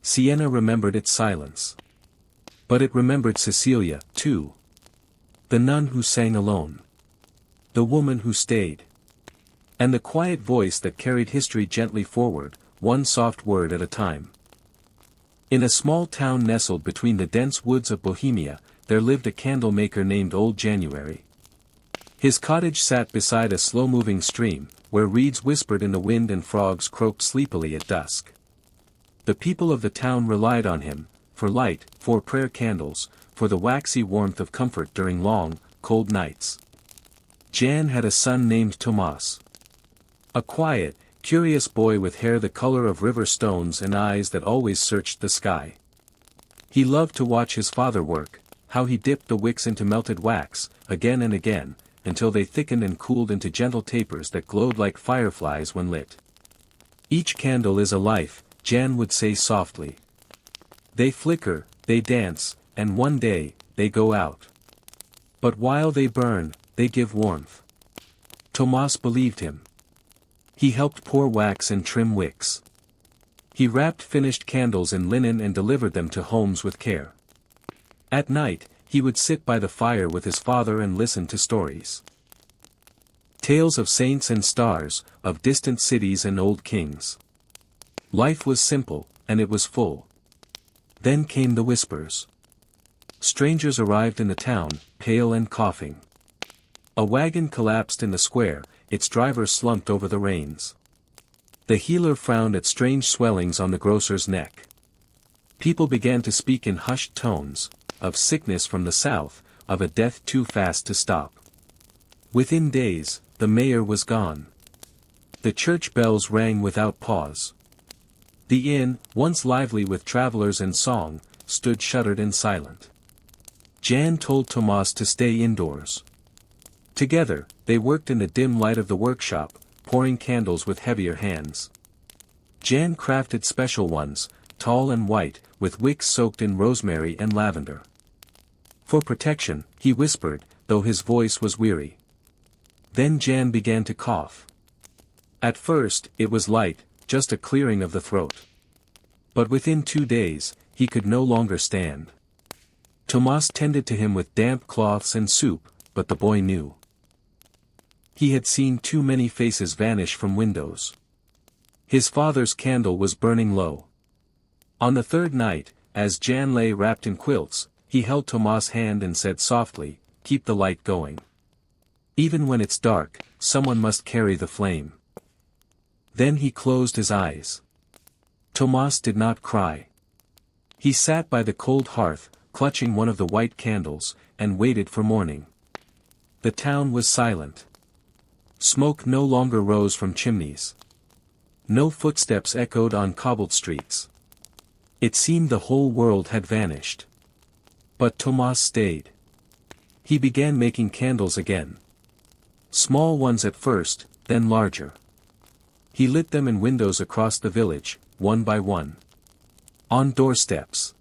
Siena remembered its silence. But it remembered Cecilia, too. The nun who sang alone. The woman who stayed. And the quiet voice that carried history gently forward, one soft word at a time. In a small town nestled between the dense woods of Bohemia, there lived a candle maker named Old January. His cottage sat beside a slow-moving stream, where reeds whispered in the wind and frogs croaked sleepily at dusk. The people of the town relied on him, for light, for prayer candles, for the waxy warmth of comfort during long, cold nights. Jan had a son named Tomas. A quiet, curious boy with hair the color of river stones and eyes that always searched the sky. He loved to watch his father work, how he dipped the wicks into melted wax, again and again, until they thickened and cooled into gentle tapers that glowed like fireflies when lit. Each candle is a life, Jan would say softly. They flicker, they dance, and one day, they go out. But while they burn, they give warmth. Tomas believed him. He helped pour wax and trim wicks. He wrapped finished candles in linen and delivered them to homes with care. At night, he would sit by the fire with his father and listen to stories. Tales of saints and stars, of distant cities and old kings. Life was simple, and it was full. Then came the whispers. Strangers arrived in the town, pale and coughing. A wagon collapsed in the square, its driver slumped over the reins. The healer frowned at strange swellings on the grocer's neck. People began to speak in hushed tones, of sickness from the south, of a death too fast to stop. Within days, the mayor was gone. The church bells rang without pause. The inn, once lively with travelers and song, stood shuttered and silent. Jan told Tomas to stay indoors. Together, they worked in the dim light of the workshop, pouring candles with heavier hands. Jan crafted special ones, tall and white, with wicks soaked in rosemary and lavender. For protection, he whispered, though his voice was weary. Then Jan began to cough. At first, it was light, just a clearing of the throat. But within 2 days, he could no longer stand. Tomas tended to him with damp cloths and soup, but the boy knew. He had seen too many faces vanish from windows. His father's candle was burning low. On the 3rd night, as Jan lay wrapped in quilts, he held Tomas' hand and said softly, "Keep the light going. Even when it's dark, someone must carry the flame." Then he closed his eyes. Tomas did not cry. He sat by the cold hearth, clutching one of the white candles, and waited for morning. The town was silent. Smoke no longer rose from chimneys. No footsteps echoed on cobbled streets. It seemed the whole world had vanished. But Tomas stayed. He began making candles again. Small ones at first, then larger. He lit them in windows across the village, one by one. On doorsteps.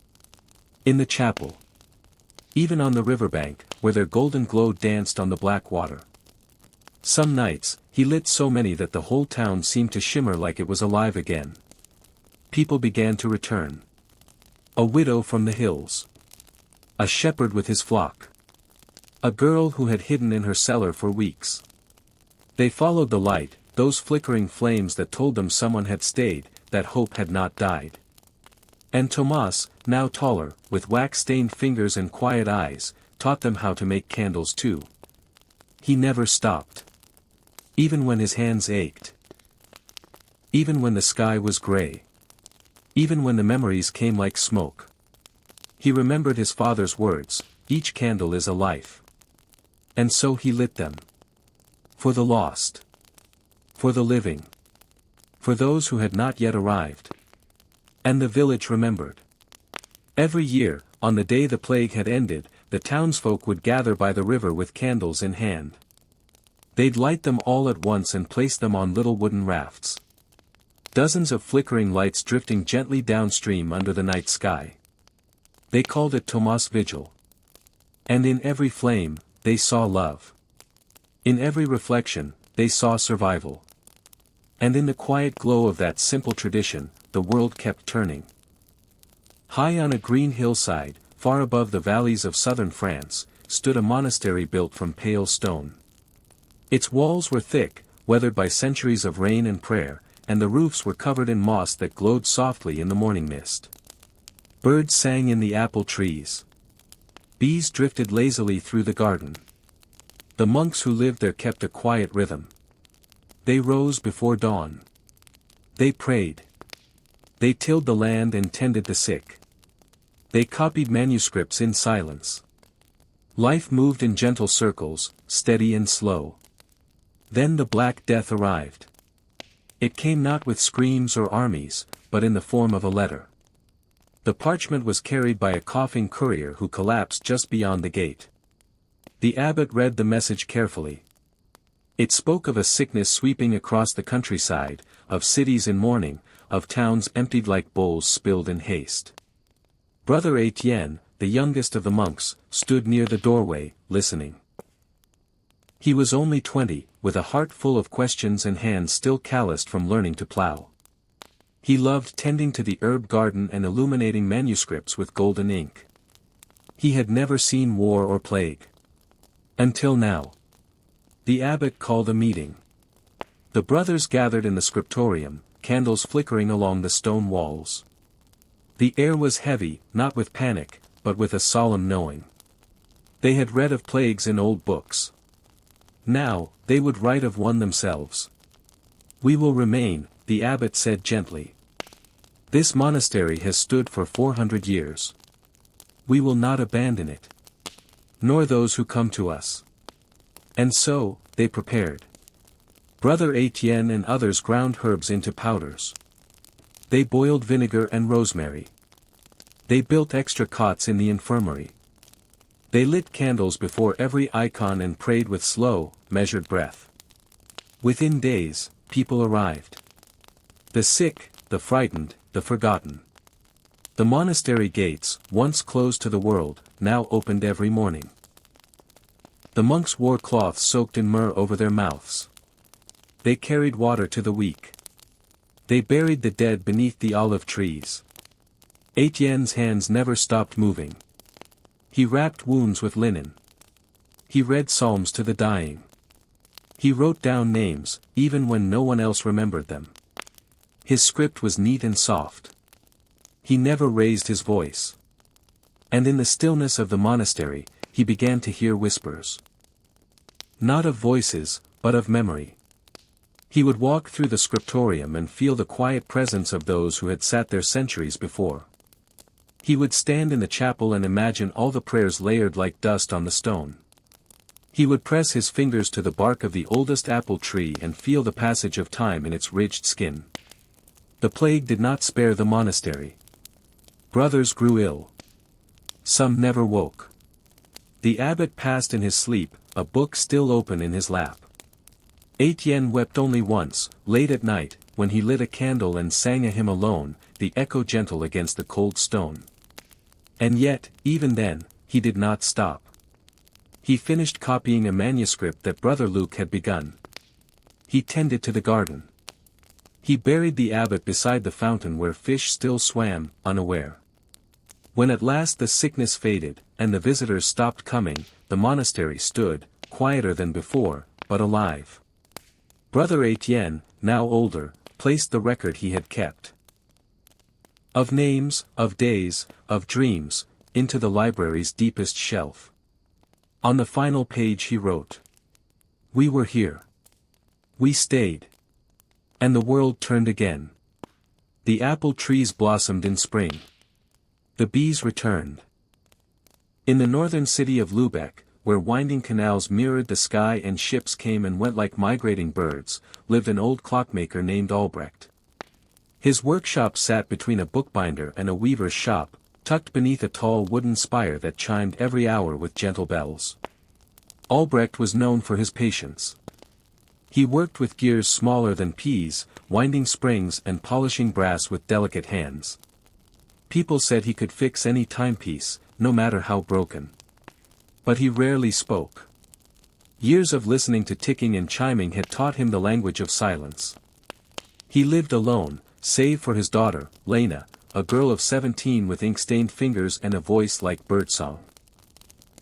In the chapel. Even on the riverbank, where their golden glow danced on the black water. Some nights, he lit so many that the whole town seemed to shimmer like it was alive again. People began to return. A widow from the hills. A shepherd with his flock. A girl who had hidden in her cellar for weeks. They followed the light, those flickering flames that told them someone had stayed, that hope had not died. And Tomas, now taller, with wax-stained fingers and quiet eyes, taught them how to make candles too. He never stopped. Even when his hands ached. Even when the sky was gray. Even when the memories came like smoke. He remembered his father's words, each candle is a life. And so he lit them. For the lost. For the living. For those who had not yet arrived. And the village remembered. Every year, on the day the plague had ended, the townsfolk would gather by the river with candles in hand. They'd light them all at once and place them on little wooden rafts. Dozens of flickering lights drifting gently downstream under the night sky. They called it Tomas Vigil. And in every flame, they saw love. In every reflection, they saw survival. And in the quiet glow of that simple tradition, the world kept turning. High on a green hillside, far above the valleys of southern France, stood a monastery built from pale stone. Its walls were thick, weathered by centuries of rain and prayer, and the roofs were covered in moss that glowed softly in the morning mist. Birds sang in the apple trees. Bees drifted lazily through the garden. The monks who lived there kept a quiet rhythm. They rose before dawn. They prayed. They tilled the land and tended the sick. They copied manuscripts in silence. Life moved in gentle circles, steady and slow. Then the Black Death arrived. It came not with screams or armies, but in the form of a letter. The parchment was carried by a coughing courier who collapsed just beyond the gate. The abbot read the message carefully. It spoke of a sickness sweeping across the countryside, of cities in mourning, of towns emptied like bowls spilled in haste. Brother Etienne, the youngest of the monks, stood near the doorway, listening. He was only 20, with a heart full of questions and hands still calloused from learning to plow. He loved tending to the herb garden and illuminating manuscripts with golden ink. He had never seen war or plague. Until now. The abbot called a meeting. The brothers gathered in the scriptorium, candles flickering along the stone walls. The air was heavy, not with panic, but with a solemn knowing. They had read of plagues in old books. Now, they would write of one themselves. We will remain, the abbot said gently. This monastery has stood for 400 years. We will not abandon it. Nor those who come to us. And so, they prepared. Brother Etienne and others ground herbs into powders. They boiled vinegar and rosemary. They built extra cots in the infirmary. They lit candles before every icon and prayed with slow, measured breath. Within days, people arrived. The sick, the frightened, the forgotten. The monastery gates, once closed to the world, now opened every morning. The monks wore cloths soaked in myrrh over their mouths. They carried water to the weak. They buried the dead beneath the olive trees. Etienne's hands never stopped moving. He wrapped wounds with linen. He read psalms to the dying. He wrote down names, even when no one else remembered them. His script was neat and soft. He never raised his voice. And in the stillness of the monastery, he began to hear whispers. Not of voices, but of memory. He would walk through the scriptorium and feel the quiet presence of those who had sat there centuries before. He would stand in the chapel and imagine all the prayers layered like dust on the stone. He would press his fingers to the bark of the oldest apple tree and feel the passage of time in its ridged skin. The plague did not spare the monastery. Brothers grew ill. Some never woke. The abbot passed in his sleep, a book still open in his lap. Etienne wept only once, late at night, when he lit a candle and sang a hymn alone, the echo gentle against the cold stone. And yet, even then, he did not stop. He finished copying a manuscript that Brother Luke had begun. He tended to the garden. He buried the abbot beside the fountain where fish still swam, unaware. When at last the sickness faded, and the visitors stopped coming, the monastery stood, quieter than before, but alive. Brother Etienne, now older, placed the record he had kept of names, of days, of dreams, into the library's deepest shelf. On the final page he wrote, "We were here. We stayed. And the world turned again. The apple trees blossomed in spring. The bees returned." In the northern city of Lubeck, where winding canals mirrored the sky and ships came and went like migrating birds, lived an old clockmaker named Albrecht. His workshop sat between a bookbinder and a weaver's shop, tucked beneath a tall wooden spire that chimed every hour with gentle bells. Albrecht was known for his patience. He worked with gears smaller than peas, winding springs and polishing brass with delicate hands. People said he could fix any timepiece, no matter how broken. But he rarely spoke. Years of listening to ticking and chiming had taught him the language of silence. He lived alone, save for his daughter, Lena, a girl of 17 with ink-stained fingers and a voice like birdsong.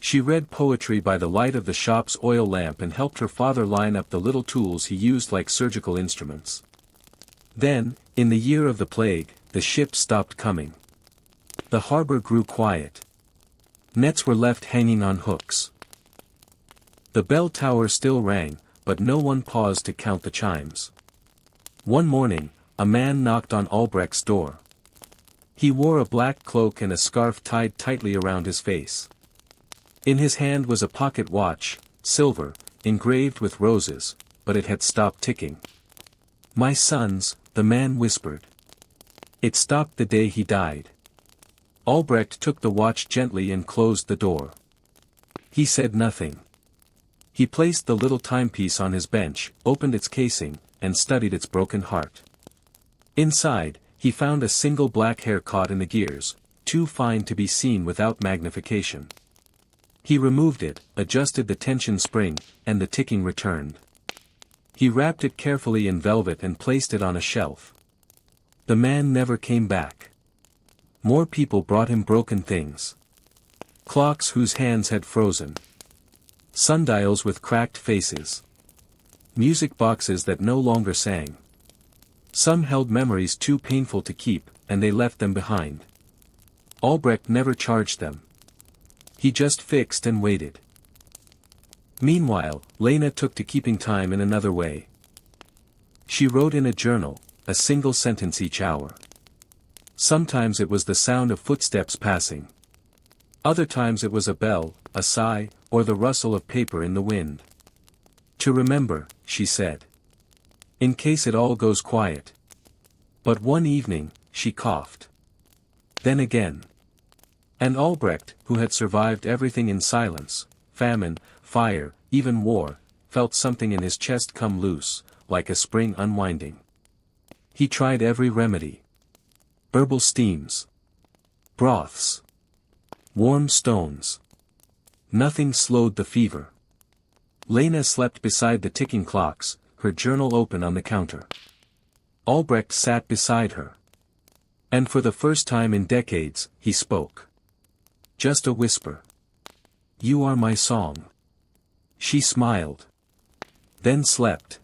She read poetry by the light of the shop's oil lamp and helped her father line up the little tools he used like surgical instruments. Then, in the year of the plague, the ships stopped coming. The harbor grew quiet. Nets were left hanging on hooks. The bell tower still rang, but no one paused to count the chimes. One morning, a man knocked on Albrecht's door. He wore a black cloak and a scarf tied tightly around his face. In his hand was a pocket watch, silver, engraved with roses, but it had stopped ticking. "My sons," the man whispered. "It stopped the day he died." Albrecht took the watch gently and closed the door. He said nothing. He placed the little timepiece on his bench, opened its casing, and studied its broken heart. Inside, he found a single black hair caught in the gears, too fine to be seen without magnification. He removed it, adjusted the tension spring, and the ticking returned. He wrapped it carefully in velvet and placed it on a shelf. The man never came back. More people brought him broken things. Clocks whose hands had frozen. Sundials with cracked faces. Music boxes that no longer sang. Some held memories too painful to keep, and they left them behind. Albrecht never charged them. He just fixed and waited. Meanwhile, Lena took to keeping time in another way. She wrote in a journal, a single sentence each hour. Sometimes it was the sound of footsteps passing. Other times it was a bell, a sigh, or the rustle of paper in the wind. "To remember," she said. "In case it all goes quiet." But one evening, she coughed. Then again. And Albrecht, who had survived everything in silence, famine, fire, even war, felt something in his chest come loose, like a spring unwinding. He tried every remedy. Herbal steams. Broths. Warm stones. Nothing slowed the fever. Lena slept beside the ticking clocks, her journal open on the counter. Albrecht sat beside her. And for the first time in decades, he spoke. Just a whisper. "You are my song." She smiled. Then slept.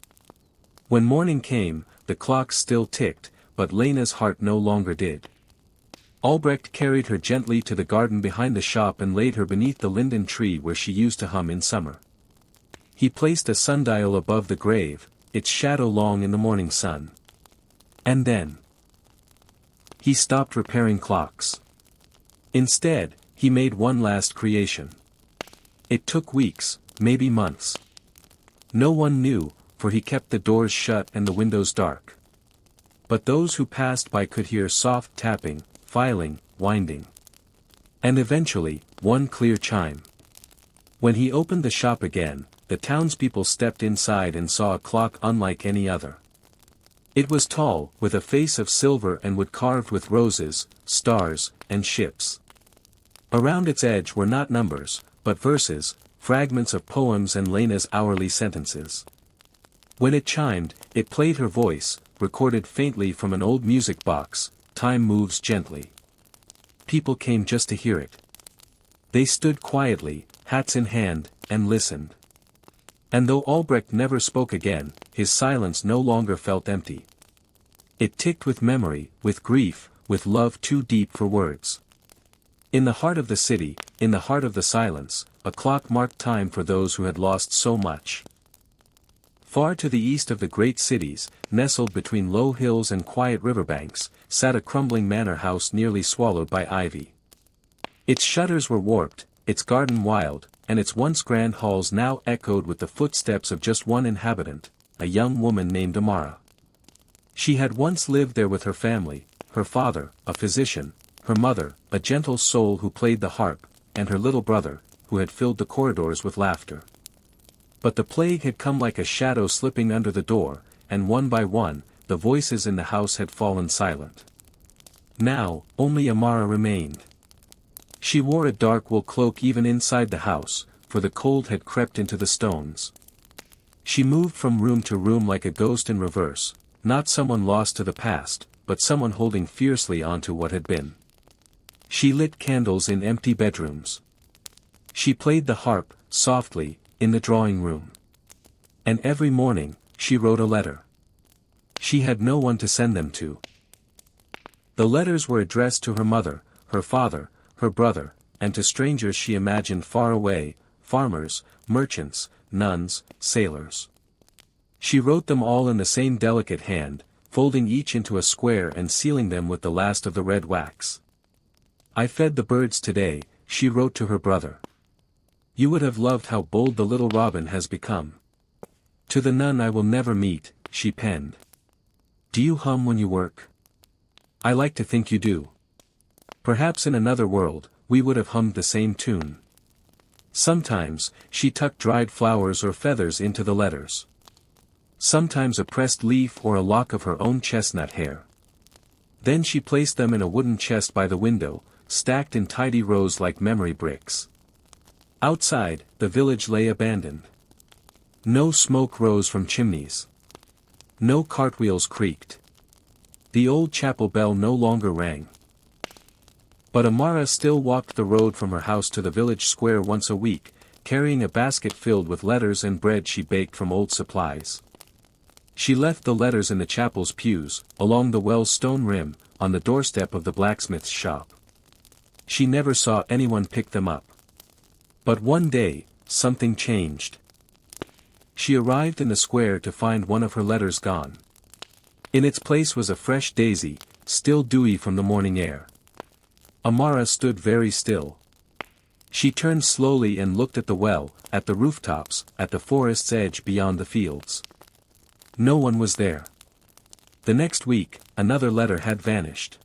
When morning came, the clocks still ticked, but Lena's heart no longer did. Albrecht carried her gently to the garden behind the shop and laid her beneath the linden tree where she used to hum in summer. He placed a sundial above the grave, its shadow long in the morning sun. And then he stopped repairing clocks. Instead, he made one last creation. It took weeks, maybe months. No one knew, for he kept the doors shut and the windows dark. But those who passed by could hear soft tapping, filing, winding. And eventually, one clear chime. When he opened the shop again, the townspeople stepped inside and saw a clock unlike any other. It was tall, with a face of silver and wood carved with roses, stars, and ships. Around its edge were not numbers, but verses, fragments of poems and Lena's hourly sentences. When it chimed, it played her voice, recorded faintly from an old music box. Time moves gently. People came just to hear it. They stood quietly, hats in hand, and listened. And though Albrecht never spoke again, his silence no longer felt empty. It ticked with memory, with grief, with love too deep for words. In the heart of the city, in the heart of the silence, a clock marked time for those who had lost so much. Far to the east of the great cities, nestled between low hills and quiet riverbanks, sat a crumbling manor house nearly swallowed by ivy. Its shutters were warped, its garden wild, and its once grand halls now echoed with the footsteps of just one inhabitant, a young woman named Amara. She had once lived there with her family, her father, a physician, her mother, a gentle soul who played the harp, and her little brother, who had filled the corridors with laughter. But the plague had come like a shadow slipping under the door, and one by one, the voices in the house had fallen silent. Now, only Amara remained. She wore a dark wool cloak even inside the house, for the cold had crept into the stones. She moved from room to room like a ghost in reverse, not someone lost to the past, but someone holding fiercely on to what had been. She lit candles in empty bedrooms. She played the harp, softly, in the drawing room. And every morning, she wrote a letter. She had no one to send them to. The letters were addressed to her mother, her father, her brother, and to strangers she imagined far away, farmers, merchants, nuns, sailors. She wrote them all in the same delicate hand, folding each into a square and sealing them with the last of the red wax. "I fed the birds today," she wrote to her brother. "You would have loved how bold the little robin has become. To the nun I will never meet," she penned. "Do you hum when you work? I like to think you do. Perhaps in another world, we would have hummed the same tune." Sometimes, she tucked dried flowers or feathers into the letters. Sometimes a pressed leaf or a lock of her own chestnut hair. Then she placed them in a wooden chest by the window, stacked in tidy rows like memory bricks. Outside, the village lay abandoned. No smoke rose from chimneys. No cartwheels creaked. The old chapel bell no longer rang. But Amara still walked the road from her house to the village square once a week, carrying a basket filled with letters and bread she baked from old supplies. She left the letters in the chapel's pews, along the well's stone rim, on the doorstep of the blacksmith's shop. She never saw anyone pick them up. But one day, something changed. She arrived in the square to find one of her letters gone. In its place was a fresh daisy, still dewy from the morning air. Amara stood very still. She turned slowly and looked at the well, at the rooftops, at the forest's edge beyond the fields. No one was there. The next week, another letter had vanished.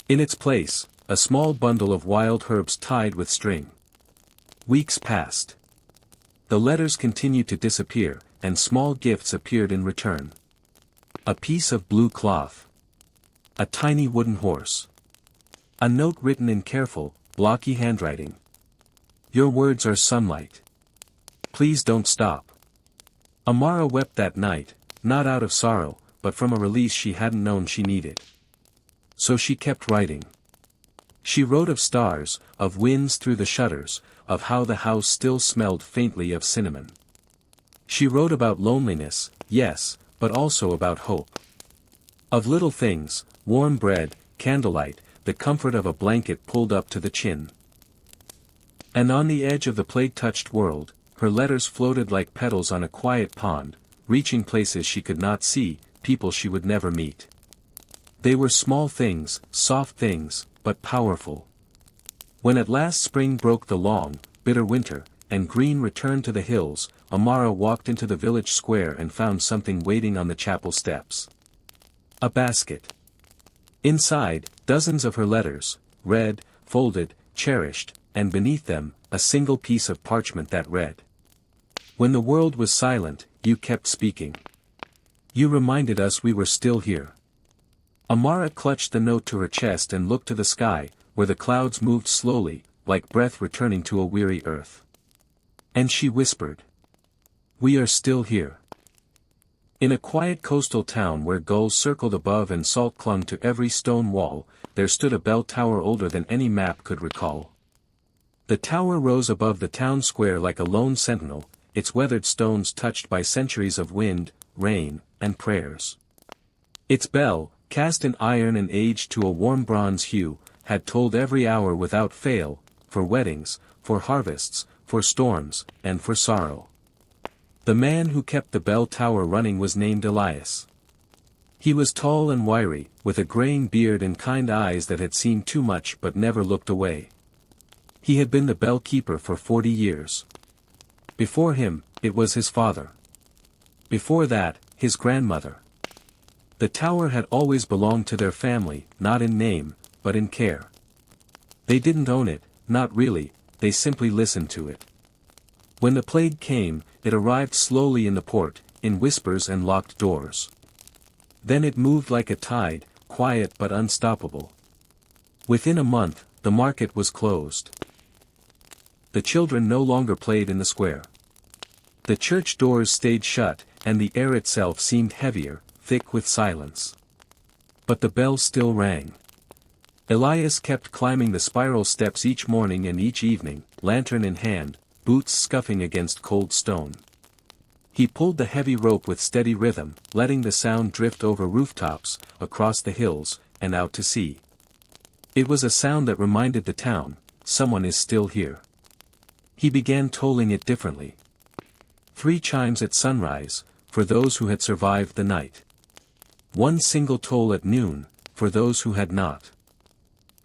In its place, a small bundle of wild herbs tied with string. Weeks passed. The letters continued to disappear, and small gifts appeared in return. A piece of blue cloth. A tiny wooden horse. A note written in careful, blocky handwriting. "Your words are sunlight. Please don't stop." Amara wept that night, not out of sorrow, but from a release she hadn't known she needed. So she kept writing. She wrote of stars, of winds through the shutters, of how the house still smelled faintly of cinnamon. She wrote about loneliness, yes, but also about hope. Of little things, warm bread, candlelight, the comfort of a blanket pulled up to the chin. And on the edge of the plague-touched world, her letters floated like petals on a quiet pond, reaching places she could not see, people she would never meet. They were small things, soft things, but powerful. When at last spring broke the long, bitter winter, and green returned to the hills, Amara walked into the village square and found something waiting on the chapel steps. A basket. Inside, dozens of her letters, read, folded, cherished, and beneath them, a single piece of parchment that read. "When the world was silent, you kept speaking. You reminded us we were still here." Amara clutched the note to her chest and looked to the sky, where the clouds moved slowly, like breath returning to a weary earth. And she whispered, "We are still here." In a quiet coastal town where gulls circled above and salt clung to every stone wall, there stood a bell tower older than any map could recall. The tower rose above the town square like a lone sentinel, its weathered stones touched by centuries of wind, rain, and prayers. Its bell, cast in iron and aged to a warm bronze hue, had tolled every hour without fail, for weddings, for harvests, for storms, and for sorrow. The man who kept the bell tower running was named Elias. He was tall and wiry, with a graying beard and kind eyes that had seen too much but never looked away. He had been the bell keeper for 40 years. Before him, it was his father. Before that, his grandmother. The tower had always belonged to their family, not in name, but in care. They didn't own it, not really, they simply listened to it. When the plague came, it arrived slowly in the port, in whispers and locked doors. Then it moved like a tide, quiet but unstoppable. Within a month, the market was closed. The children no longer played in the square. The church doors stayed shut, and the air itself seemed heavier, thick with silence. But the bell still rang. Elias kept climbing the spiral steps each morning and each evening, lantern in hand, boots scuffing against cold stone. He pulled the heavy rope with steady rhythm, letting the sound drift over rooftops, across the hills, and out to sea. It was a sound that reminded the town, someone is still here. He began tolling it differently. 3 chimes at sunrise, for those who had survived the night. 1 single toll at noon, for those who had not.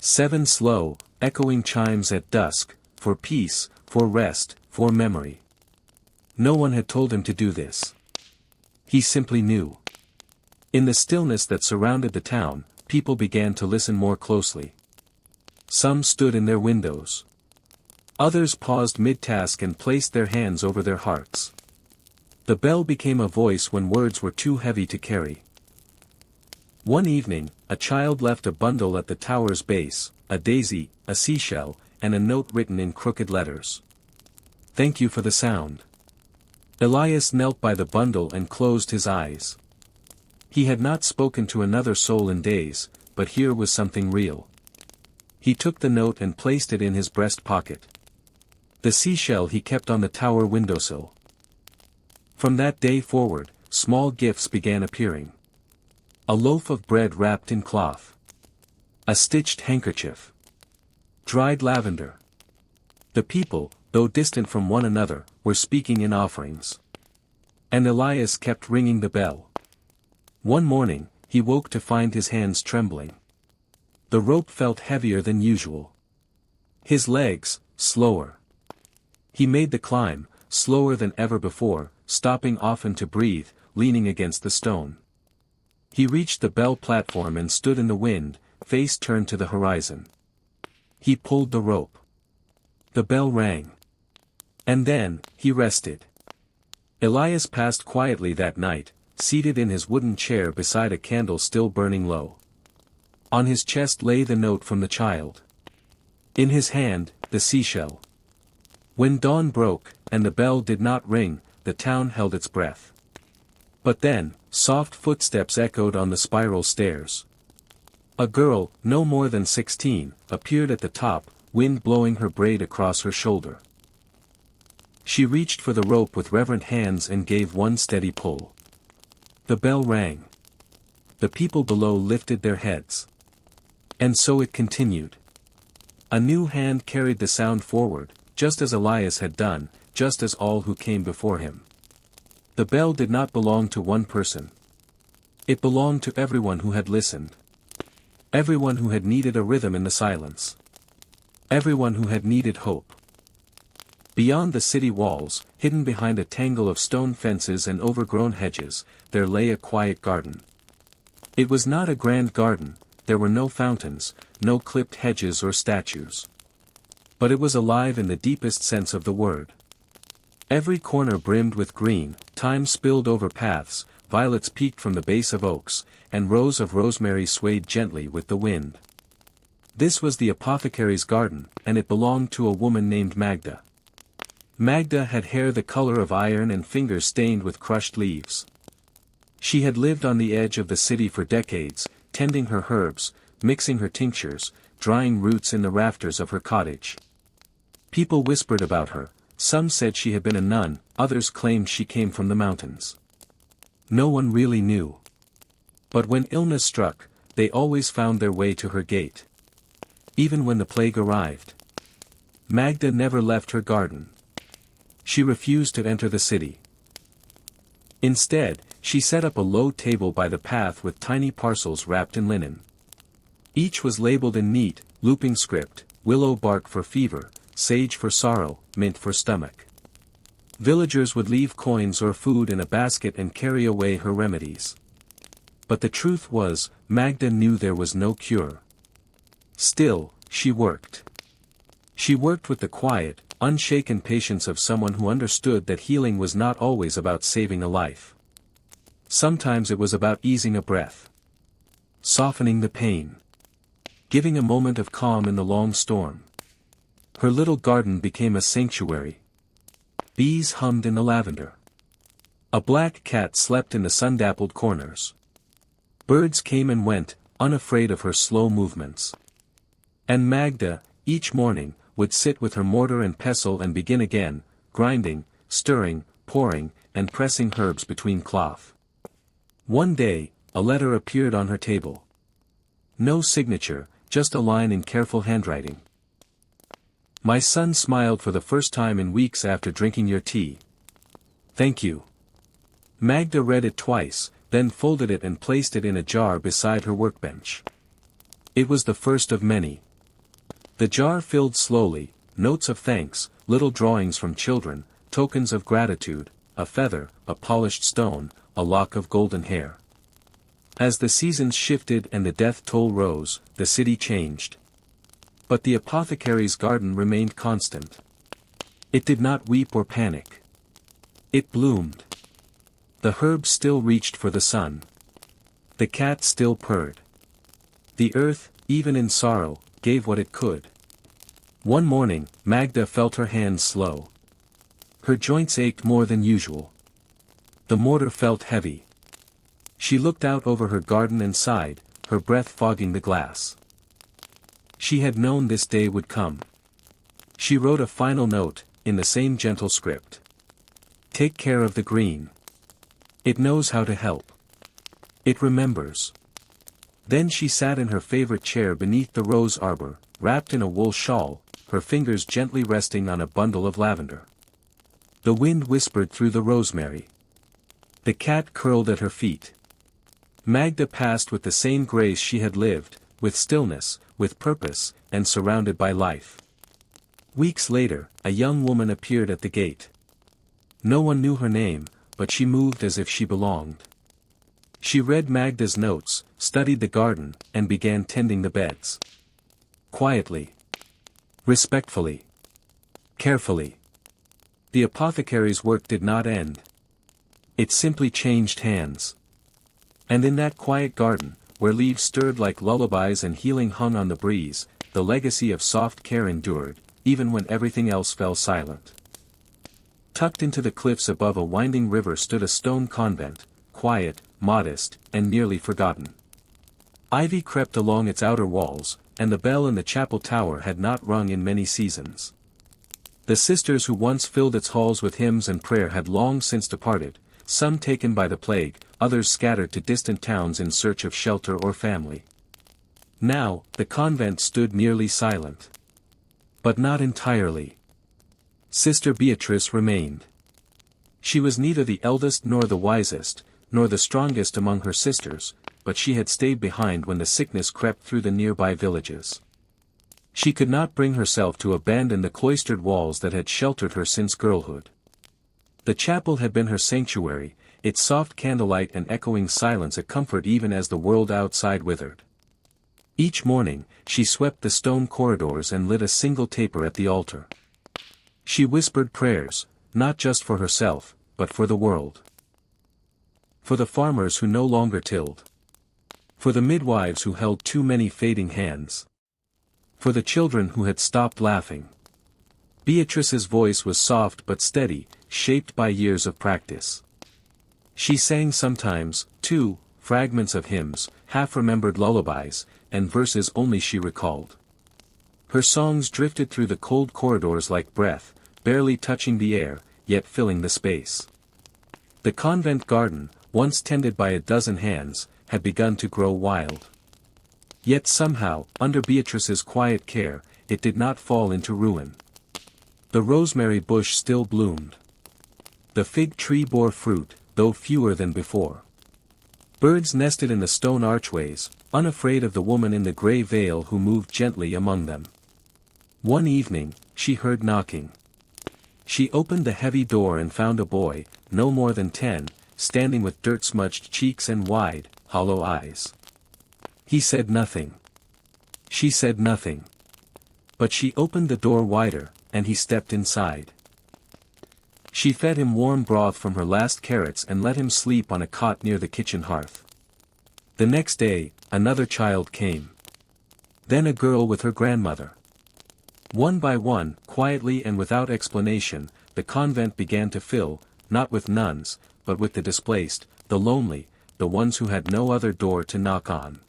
7 slow, echoing chimes at dusk, for peace, for rest, for memory. No one had told him to do this. He simply knew. In the stillness that surrounded the town, people began to listen more closely. Some stood in their windows. Others paused mid-task and placed their hands over their hearts. The bell became a voice when words were too heavy to carry. One evening, a child left a bundle at the tower's base, a daisy, a seashell, and a note written in crooked letters. "Thank you for the sound." Elias knelt by the bundle and closed his eyes. He had not spoken to another soul in days, but here was something real. He took the note and placed it in his breast pocket. The seashell he kept on the tower windowsill. From that day forward, small gifts began appearing. A loaf of bread wrapped in cloth. A stitched handkerchief. Dried lavender. The people, though distant from one another, were speaking in offerings. And Elias kept ringing the bell. One morning, he woke to find his hands trembling. The rope felt heavier than usual. His legs, slower. He made the climb, slower than ever before, stopping often to breathe, leaning against the stone. He reached the bell platform and stood in the wind, face turned to the horizon. He pulled the rope. The bell rang. And then, he rested. Elias passed quietly that night, seated in his wooden chair beside a candle still burning low. On his chest lay the note from the child. In his hand, the seashell. When dawn broke, and the bell did not ring, the town held its breath. But then, soft footsteps echoed on the spiral stairs. A girl, no more than 16, appeared at the top, wind blowing her braid across her shoulder. She reached for the rope with reverent hands and gave one steady pull. The bell rang. The people below lifted their heads. And so it continued. A new hand carried the sound forward, just as Elias had done, just as all who came before him. The bell did not belong to one person. It belonged to everyone who had listened. Everyone who had needed a rhythm in the silence. Everyone who had needed hope. Beyond the city walls, hidden behind a tangle of stone fences and overgrown hedges, there lay a quiet garden. It was not a grand garden, there were no fountains, no clipped hedges or statues. But it was alive in the deepest sense of the word. Every corner brimmed with green, thyme spilled over paths, violets peeked from the base of oaks, and rows of rosemary swayed gently with the wind. This was the apothecary's garden, and it belonged to a woman named Magda. Magda had hair the color of iron and fingers stained with crushed leaves. She had lived on the edge of the city for decades, tending her herbs, mixing her tinctures, drying roots in the rafters of her cottage. People whispered about her, some said she had been a nun, others claimed she came from the mountains. No one really knew. But when illness struck, they always found their way to her gate. Even when the plague arrived, Magda never left her garden. She refused to enter the city. Instead, she set up a low table by the path with tiny parcels wrapped in linen. Each was labeled in neat, looping script: willow bark for fever, sage for sorrow, mint for stomach. Villagers would leave coins or food in a basket and carry away her remedies. But the truth was, Magda knew there was no cure. Still, she worked. She worked with the quiet, unshaken patience of someone who understood that healing was not always about saving a life. Sometimes it was about easing a breath, softening the pain, giving a moment of calm in the long storm. Her little garden became a sanctuary. Bees hummed in the lavender. A black cat slept in the sun-dappled corners. Birds came and went, unafraid of her slow movements. And Magda, each morning, would sit with her mortar and pestle and begin again, grinding, stirring, pouring, and pressing herbs between cloth. One day, a letter appeared on her table. No signature, just a line in careful handwriting. My son smiled for the first time in weeks after drinking your tea. Thank you. Magda read it twice, then folded it and placed it in a jar beside her workbench. It was the first of many. The jar filled slowly, notes of thanks, little drawings from children, tokens of gratitude, a feather, a polished stone, a lock of golden hair. As the seasons shifted and the death toll rose, the city changed. But the apothecary's garden remained constant. It did not weep or panic. It bloomed. The herbs still reached for the sun. The cat still purred. The earth, even in sorrow, gave what it could. One morning, Magda felt her hands slow. Her joints ached more than usual. The mortar felt heavy. She looked out over her garden and sighed, her breath fogging the glass. She had known this day would come. She wrote a final note, in the same gentle script. Take care of the green. It knows how to help. It remembers. Then she sat in her favorite chair beneath the rose arbor, wrapped in a wool shawl, her fingers gently resting on a bundle of lavender. The wind whispered through the rosemary. The cat curled at her feet. Magda passed with the same grace she had lived, with stillness, with purpose, and surrounded by life. Weeks later, a young woman appeared at the gate. No one knew her name, but she moved as if she belonged. She read Magda's notes, studied the garden, and began tending the beds. Quietly. Respectfully. Carefully. The apothecary's work did not end. It simply changed hands. And in that quiet garden, where leaves stirred like lullabies and healing hung on the breeze, the legacy of soft care endured, even when everything else fell silent. Tucked into the cliffs above a winding river stood a stone convent, quiet, modest, and nearly forgotten. Ivy crept along its outer walls, and the bell in the chapel tower had not rung in many seasons. The sisters who once filled its halls with hymns and prayer had long since departed, some taken by the plague, others scattered to distant towns in search of shelter or family. Now, the convent stood nearly silent. But not entirely. Sister Beatrice remained. She was neither the eldest nor the wisest, nor the strongest among her sisters, but she had stayed behind when the sickness crept through the nearby villages. She could not bring herself to abandon the cloistered walls that had sheltered her since girlhood. The chapel had been her sanctuary, its soft candlelight and echoing silence a comfort even as the world outside withered. Each morning, she swept the stone corridors and lit a single taper at the altar. She whispered prayers, not just for herself, but for the world. For the farmers who no longer tilled. For the midwives who held too many fading hands. for the children who had stopped laughing. Beatrice's voice was soft but steady, shaped by years of practice. She sang sometimes, too, fragments of hymns, half-remembered lullabies, and verses only she recalled. Her songs drifted through the cold corridors like breath, barely touching the air, yet filling the space. The convent garden, once tended by a dozen hands, had begun to grow wild. Yet somehow, under Beatrice's quiet care, it did not fall into ruin. The rosemary bush still bloomed. The fig tree bore fruit, though fewer than before. Birds nested in the stone archways, unafraid of the woman in the grey veil who moved gently among them. One evening, she heard knocking. She opened the heavy door and found a boy, no more than 10, standing with dirt-smudged cheeks and wide, hollow eyes. He said nothing. She said nothing. But she opened the door wider, and he stepped inside. She fed him warm broth from her last carrots and let him sleep on a cot near the kitchen hearth. The next day, another child came. Then a girl with her grandmother. One by one, quietly and without explanation, the convent began to fill, not with nuns, but with the displaced, the lonely, the ones who had no other door to knock on.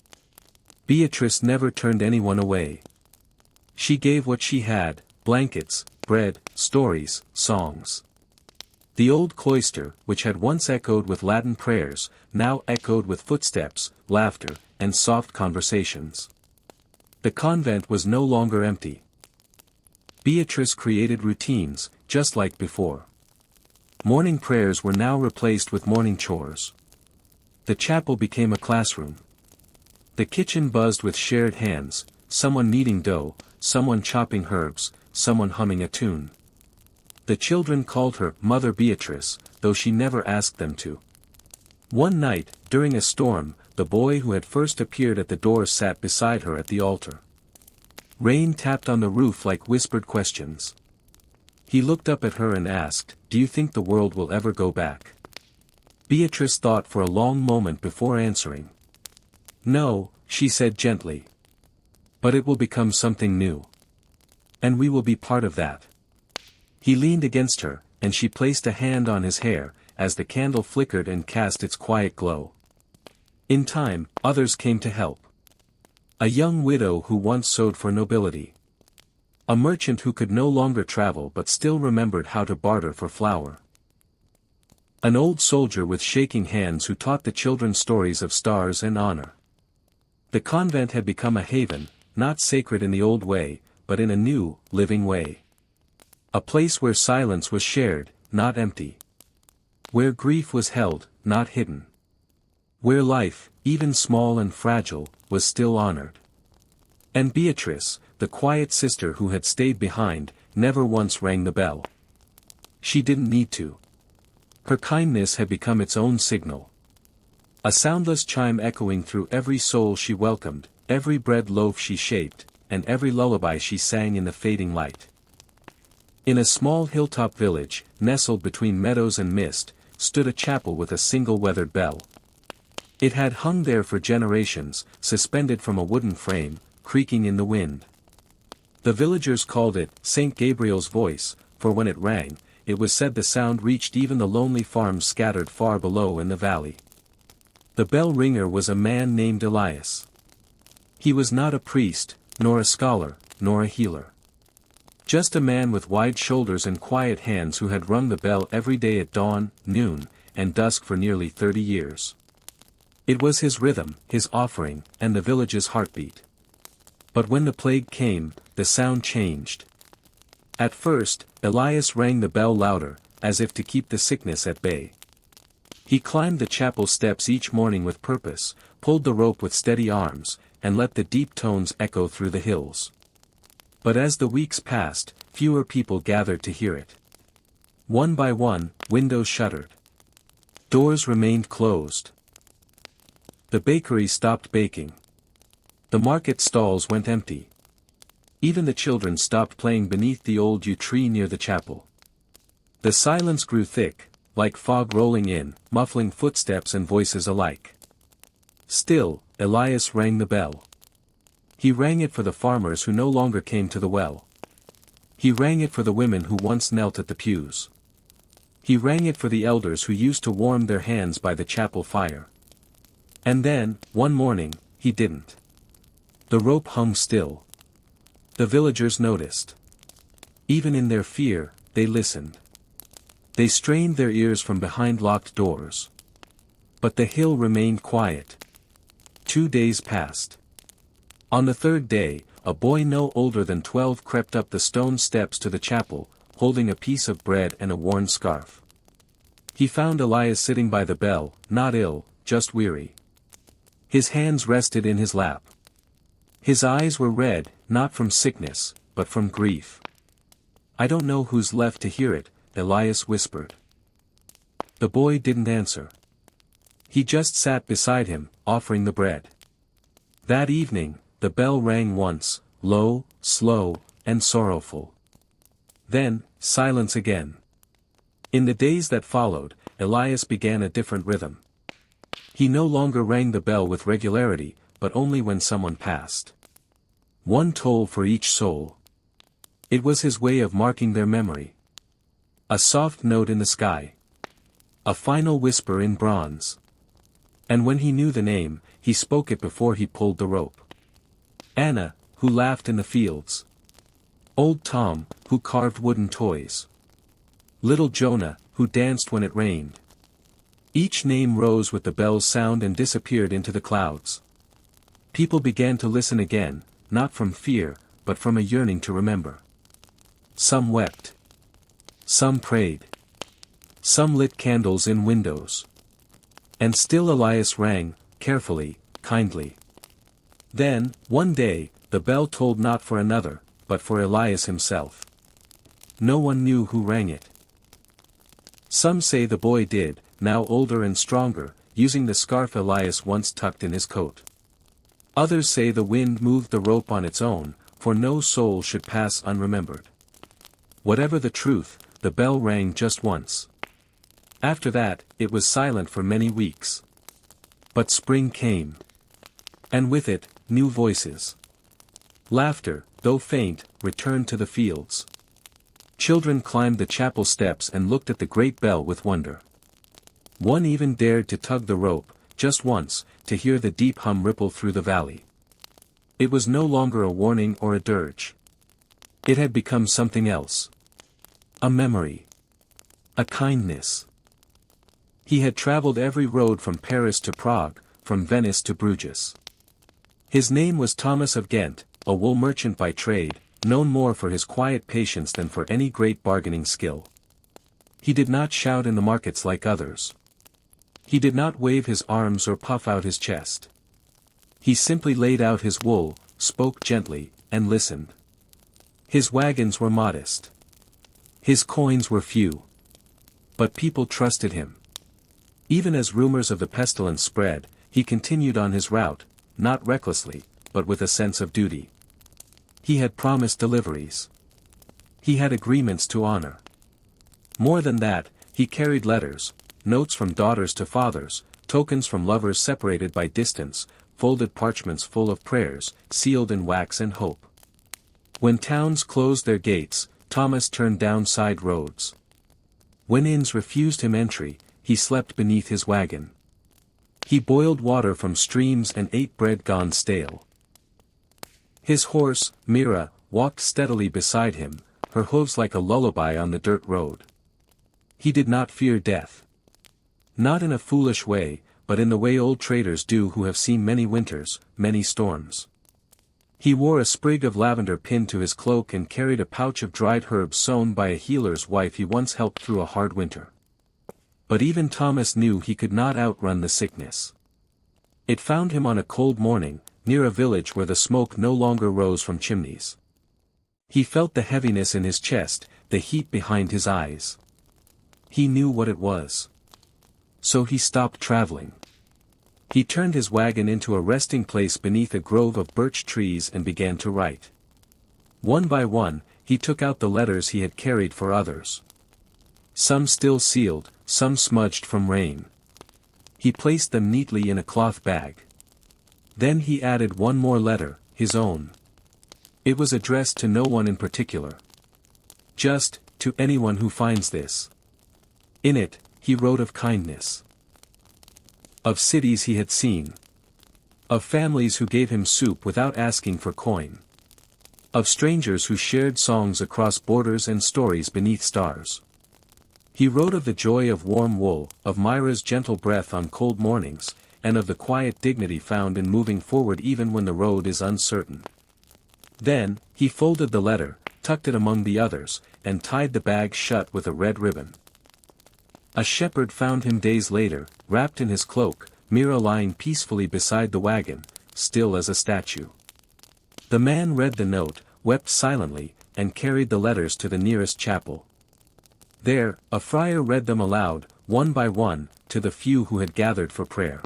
Beatrice never turned anyone away. She gave what she had: blankets, bread, stories, songs. The old cloister, which had once echoed with Latin prayers, now echoed with footsteps, laughter, and soft conversations. The convent was no longer empty. Beatrice created routines, just like before. Morning prayers were now replaced with morning chores. The chapel became a classroom. The kitchen buzzed with shared hands, someone kneading dough, someone chopping herbs, someone humming a tune. The children called her Mother Beatrice, though she never asked them to. One night, during a storm, the boy who had first appeared at the door sat beside her at the altar. Rain tapped on the roof like whispered questions. He looked up at her and asked, "Do you think the world will ever go back?" Beatrice thought for a long moment before answering. "No," she said gently. "But it will become something new. And we will be part of that." He leaned against her, and she placed a hand on his hair, as the candle flickered and cast its quiet glow. In time, others came to help. A young widow who once sewed for nobility. A merchant who could no longer travel but still remembered how to barter for flour. An old soldier with shaking hands who taught the children stories of stars and honor. The convent had become a haven, not sacred in the old way, but in a new, living way. A place where silence was shared, not empty. Where grief was held, not hidden. Where life, even small and fragile, was still honored. And Beatrice, the quiet sister who had stayed behind, never once rang the bell. She didn't need to. Her kindness had become its own signal. A soundless chime echoing through every soul she welcomed, every bread loaf she shaped, and every lullaby she sang in the fading light. In a small hilltop village, nestled between meadows and mist, stood a chapel with a single weathered bell. It had hung there for generations, suspended from a wooden frame, creaking in the wind. The villagers called it St. Gabriel's voice, for when it rang, it was said the sound reached even the lonely farms scattered far below in the valley. The bell ringer was a man named Elias. He was not a priest, nor a scholar, nor a healer. Just a man with wide shoulders and quiet hands who had rung the bell every day at dawn, noon, and dusk for nearly 30 years. It was his rhythm, his offering, and the village's heartbeat. But when the plague came, the sound changed. At first, Elias rang the bell louder, as if to keep the sickness at bay. He climbed the chapel steps each morning with purpose, pulled the rope with steady arms, and let the deep tones echo through the hills. But as the weeks passed, fewer people gathered to hear it. One by one, windows shuttered. Doors remained closed. The bakery stopped baking. The market stalls went empty. Even the children stopped playing beneath the old yew tree near the chapel. The silence grew thick, like fog rolling in, muffling footsteps and voices alike. Still, Elias rang the bell. He rang it for the farmers who no longer came to the well. He rang it for the women who once knelt at the pews. He rang it for the elders who used to warm their hands by the chapel fire. And then, one morning, he didn't. The rope hung still. The villagers noticed. Even in their fear, they listened. They strained their ears from behind locked doors. But the hill remained quiet. 2 days passed. On the third day, a boy no older than 12 crept up the stone steps to the chapel, holding a piece of bread and a worn scarf. He found Elias sitting by the bell, not ill, just weary. His hands rested in his lap. His eyes were red, not from sickness, but from grief. "I don't know who's left to hear it," Elias whispered. The boy didn't answer. He just sat beside him, offering the bread. That evening, the bell rang once, low, slow, and sorrowful. Then, silence again. In the days that followed, Elias began a different rhythm. He no longer rang the bell with regularity, but only when someone passed. One toll for each soul. It was his way of marking their memory. A soft note in the sky. A final whisper in bronze. And when he knew the name, he spoke it before he pulled the rope. Anna, who laughed in the fields. Old Tom, who carved wooden toys. Little Jonah, who danced when it rained. Each name rose with the bell's sound and disappeared into the clouds. People began to listen again, not from fear, but from a yearning to remember. Some wept. Some prayed. Some lit candles in windows. And still Elias rang, carefully, kindly. Then, one day, the bell tolled not for another, but for Elias himself. No one knew who rang it. Some say the boy did, now older and stronger, using the scarf Elias once tucked in his coat. Others say the wind moved the rope on its own, for no soul should pass unremembered. Whatever the truth, the bell rang just once. After that, it was silent for many weeks. But spring came. And with it, new voices. Laughter, though faint, returned to the fields. Children climbed the chapel steps and looked at the great bell with wonder. One even dared to tug the rope, just once, to hear the deep hum ripple through the valley. It was no longer a warning or a dirge. It had become something else. A memory. A kindness. He had traveled every road from Paris to Prague, from Venice to Bruges. His name was Thomas of Ghent, a wool merchant by trade, known more for his quiet patience than for any great bargaining skill. He did not shout in the markets like others. He did not wave his arms or puff out his chest. He simply laid out his wool, spoke gently, and listened. His wagons were modest. His coins were few. But people trusted him. Even as rumors of the pestilence spread, he continued on his route, not recklessly, but with a sense of duty. He had promised deliveries. He had agreements to honor. More than that, he carried letters, notes from daughters to fathers, tokens from lovers separated by distance, folded parchments full of prayers, sealed in wax and hope. When towns closed their gates, Thomas turned down side roads. When inns refused him entry, he slept beneath his wagon. He boiled water from streams and ate bread gone stale. His horse, Mira, walked steadily beside him, her hooves like a lullaby on the dirt road. He did not fear death. Not in a foolish way, but in the way old traders do who have seen many winters, many storms. He wore a sprig of lavender pinned to his cloak and carried a pouch of dried herbs sewn by a healer's wife he once helped through a hard winter. But even Thomas knew he could not outrun the sickness. It found him on a cold morning, near a village where the smoke no longer rose from chimneys. He felt the heaviness in his chest, the heat behind his eyes. He knew what it was. So he stopped traveling. He turned his wagon into a resting place beneath a grove of birch trees and began to write. One by one, he took out the letters he had carried for others. Some still sealed, some smudged from rain. He placed them neatly in a cloth bag. Then he added one more letter, his own. It was addressed to no one in particular. Just, to anyone who finds this. In it, he wrote of kindness. Of cities he had seen. Of families who gave him soup without asking for coin. Of strangers who shared songs across borders and stories beneath stars. He wrote of the joy of warm wool, of Myra's gentle breath on cold mornings, and of the quiet dignity found in moving forward even when the road is uncertain. Then, he folded the letter, tucked it among the others, and tied the bag shut with a red ribbon. A shepherd found him days later, wrapped in his cloak, Mira lying peacefully beside the wagon, still as a statue. The man read the note, wept silently, and carried the letters to the nearest chapel. There, a friar read them aloud, one by one, to the few who had gathered for prayer.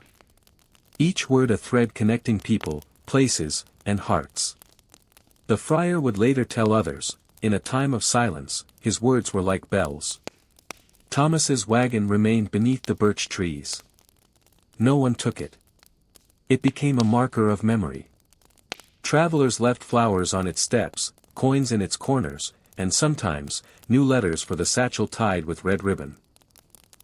Each word a thread connecting people, places, and hearts. The friar would later tell others, in a time of silence, his words were like bells. Thomas's wagon remained beneath the birch trees. No one took it. It became a marker of memory. Travelers left flowers on its steps, coins in its corners, and sometimes, new letters for the satchel tied with red ribbon.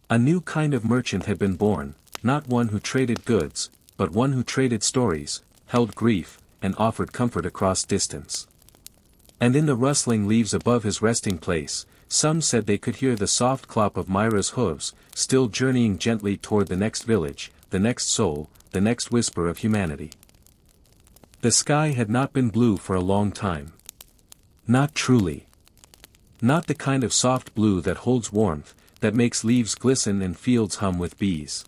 A new kind of merchant had been born, not one who traded goods, but one who traded stories, held grief, and offered comfort across distance. And in the rustling leaves above his resting place, some said they could hear the soft clop of Myra's hooves, still journeying gently toward the next village, the next soul, the next whisper of humanity. The sky had not been blue for a long time. Not truly. Not the kind of soft blue that holds warmth, that makes leaves glisten and fields hum with bees.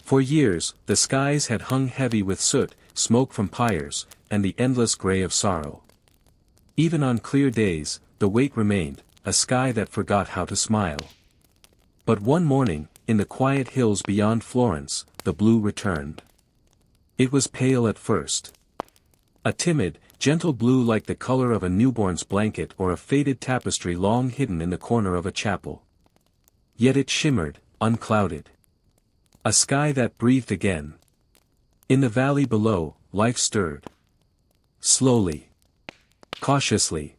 For years, the skies had hung heavy with soot, smoke from pyres, and the endless gray of sorrow. Even on clear days, the weight remained, a sky that forgot how to smile. But one morning, in the quiet hills beyond Florence, the blue returned. It was pale at first. A timid, gentle blue like the color of a newborn's blanket or a faded tapestry long hidden in the corner of a chapel. Yet it shimmered, unclouded. A sky that breathed again. In the valley below, life stirred. Slowly. Cautiously.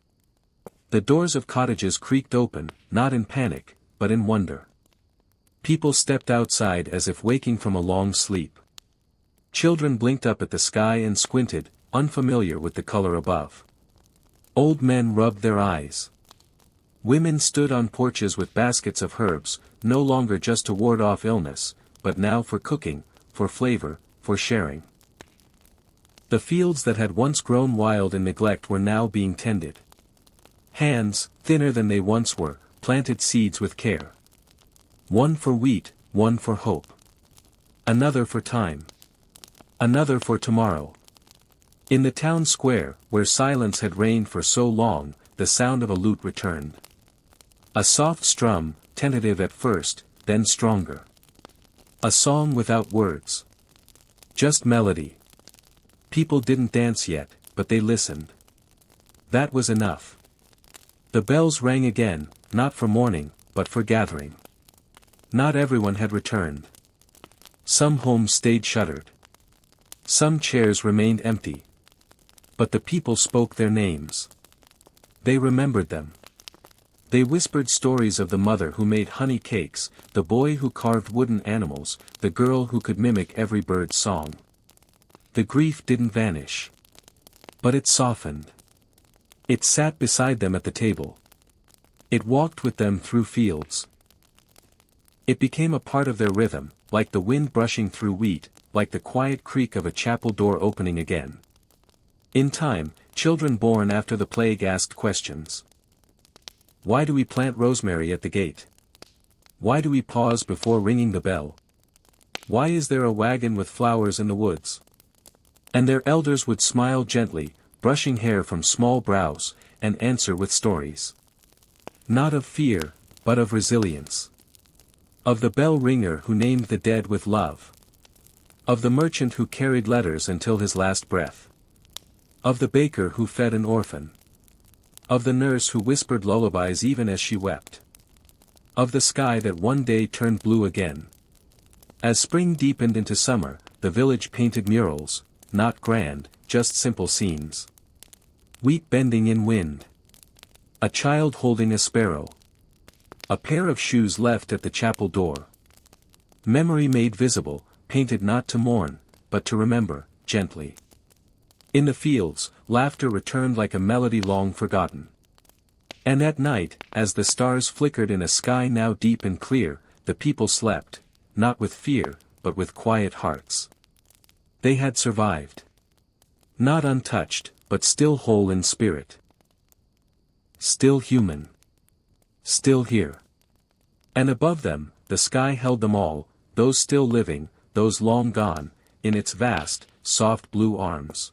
The doors of cottages creaked open, not in panic, but in wonder. People stepped outside as if waking from a long sleep. Children blinked up at the sky and squinted, unfamiliar with the color above. Old men rubbed their eyes. Women stood on porches with baskets of herbs, no longer just to ward off illness, but now for cooking, for flavor, for sharing. The fields that had once grown wild in neglect were now being tended. Hands, thinner than they once were, planted seeds with care. One for wheat, one for hope. Another for time. Another for tomorrow. In the town square, where silence had reigned for so long, the sound of a lute returned. A soft strum, tentative at first, then stronger. A song without words. Just melody. People didn't dance yet, but they listened. That was enough. The bells rang again, not for mourning, but for gathering. Not everyone had returned. Some homes stayed shuttered. Some chairs remained empty. But the people spoke their names. They remembered them. They whispered stories of the mother who made honey cakes, the boy who carved wooden animals, the girl who could mimic every bird's song. The grief didn't vanish. But it softened. It sat beside them at the table. It walked with them through fields. It became a part of their rhythm, like the wind brushing through wheat, like the quiet creak of a chapel door opening again. In time, children born after the plague asked questions. Why do we plant rosemary at the gate? Why do we pause before ringing the bell? Why is there a wagon with flowers in the woods? And their elders would smile gently, brushing hair from small brows, and answer with stories. Not of fear, but of resilience. Of the bell ringer who named the dead with love. Of the merchant who carried letters until his last breath. Of the baker who fed an orphan. Of the nurse who whispered lullabies even as she wept. Of the sky that one day turned blue again. As spring deepened into summer, the village painted murals, not grand, just simple scenes. Wheat bending in wind. A child holding a sparrow. A pair of shoes left at the chapel door. Memory made visible, painted not to mourn, but to remember, gently. In the fields, laughter returned like a melody long forgotten. And at night, as the stars flickered in a sky now deep and clear, the people slept, not with fear, but with quiet hearts. They had survived. Not untouched, but still whole in spirit. Still human. Still here. And above them, the sky held them all, those still living, those long gone, in its vast, soft blue arms.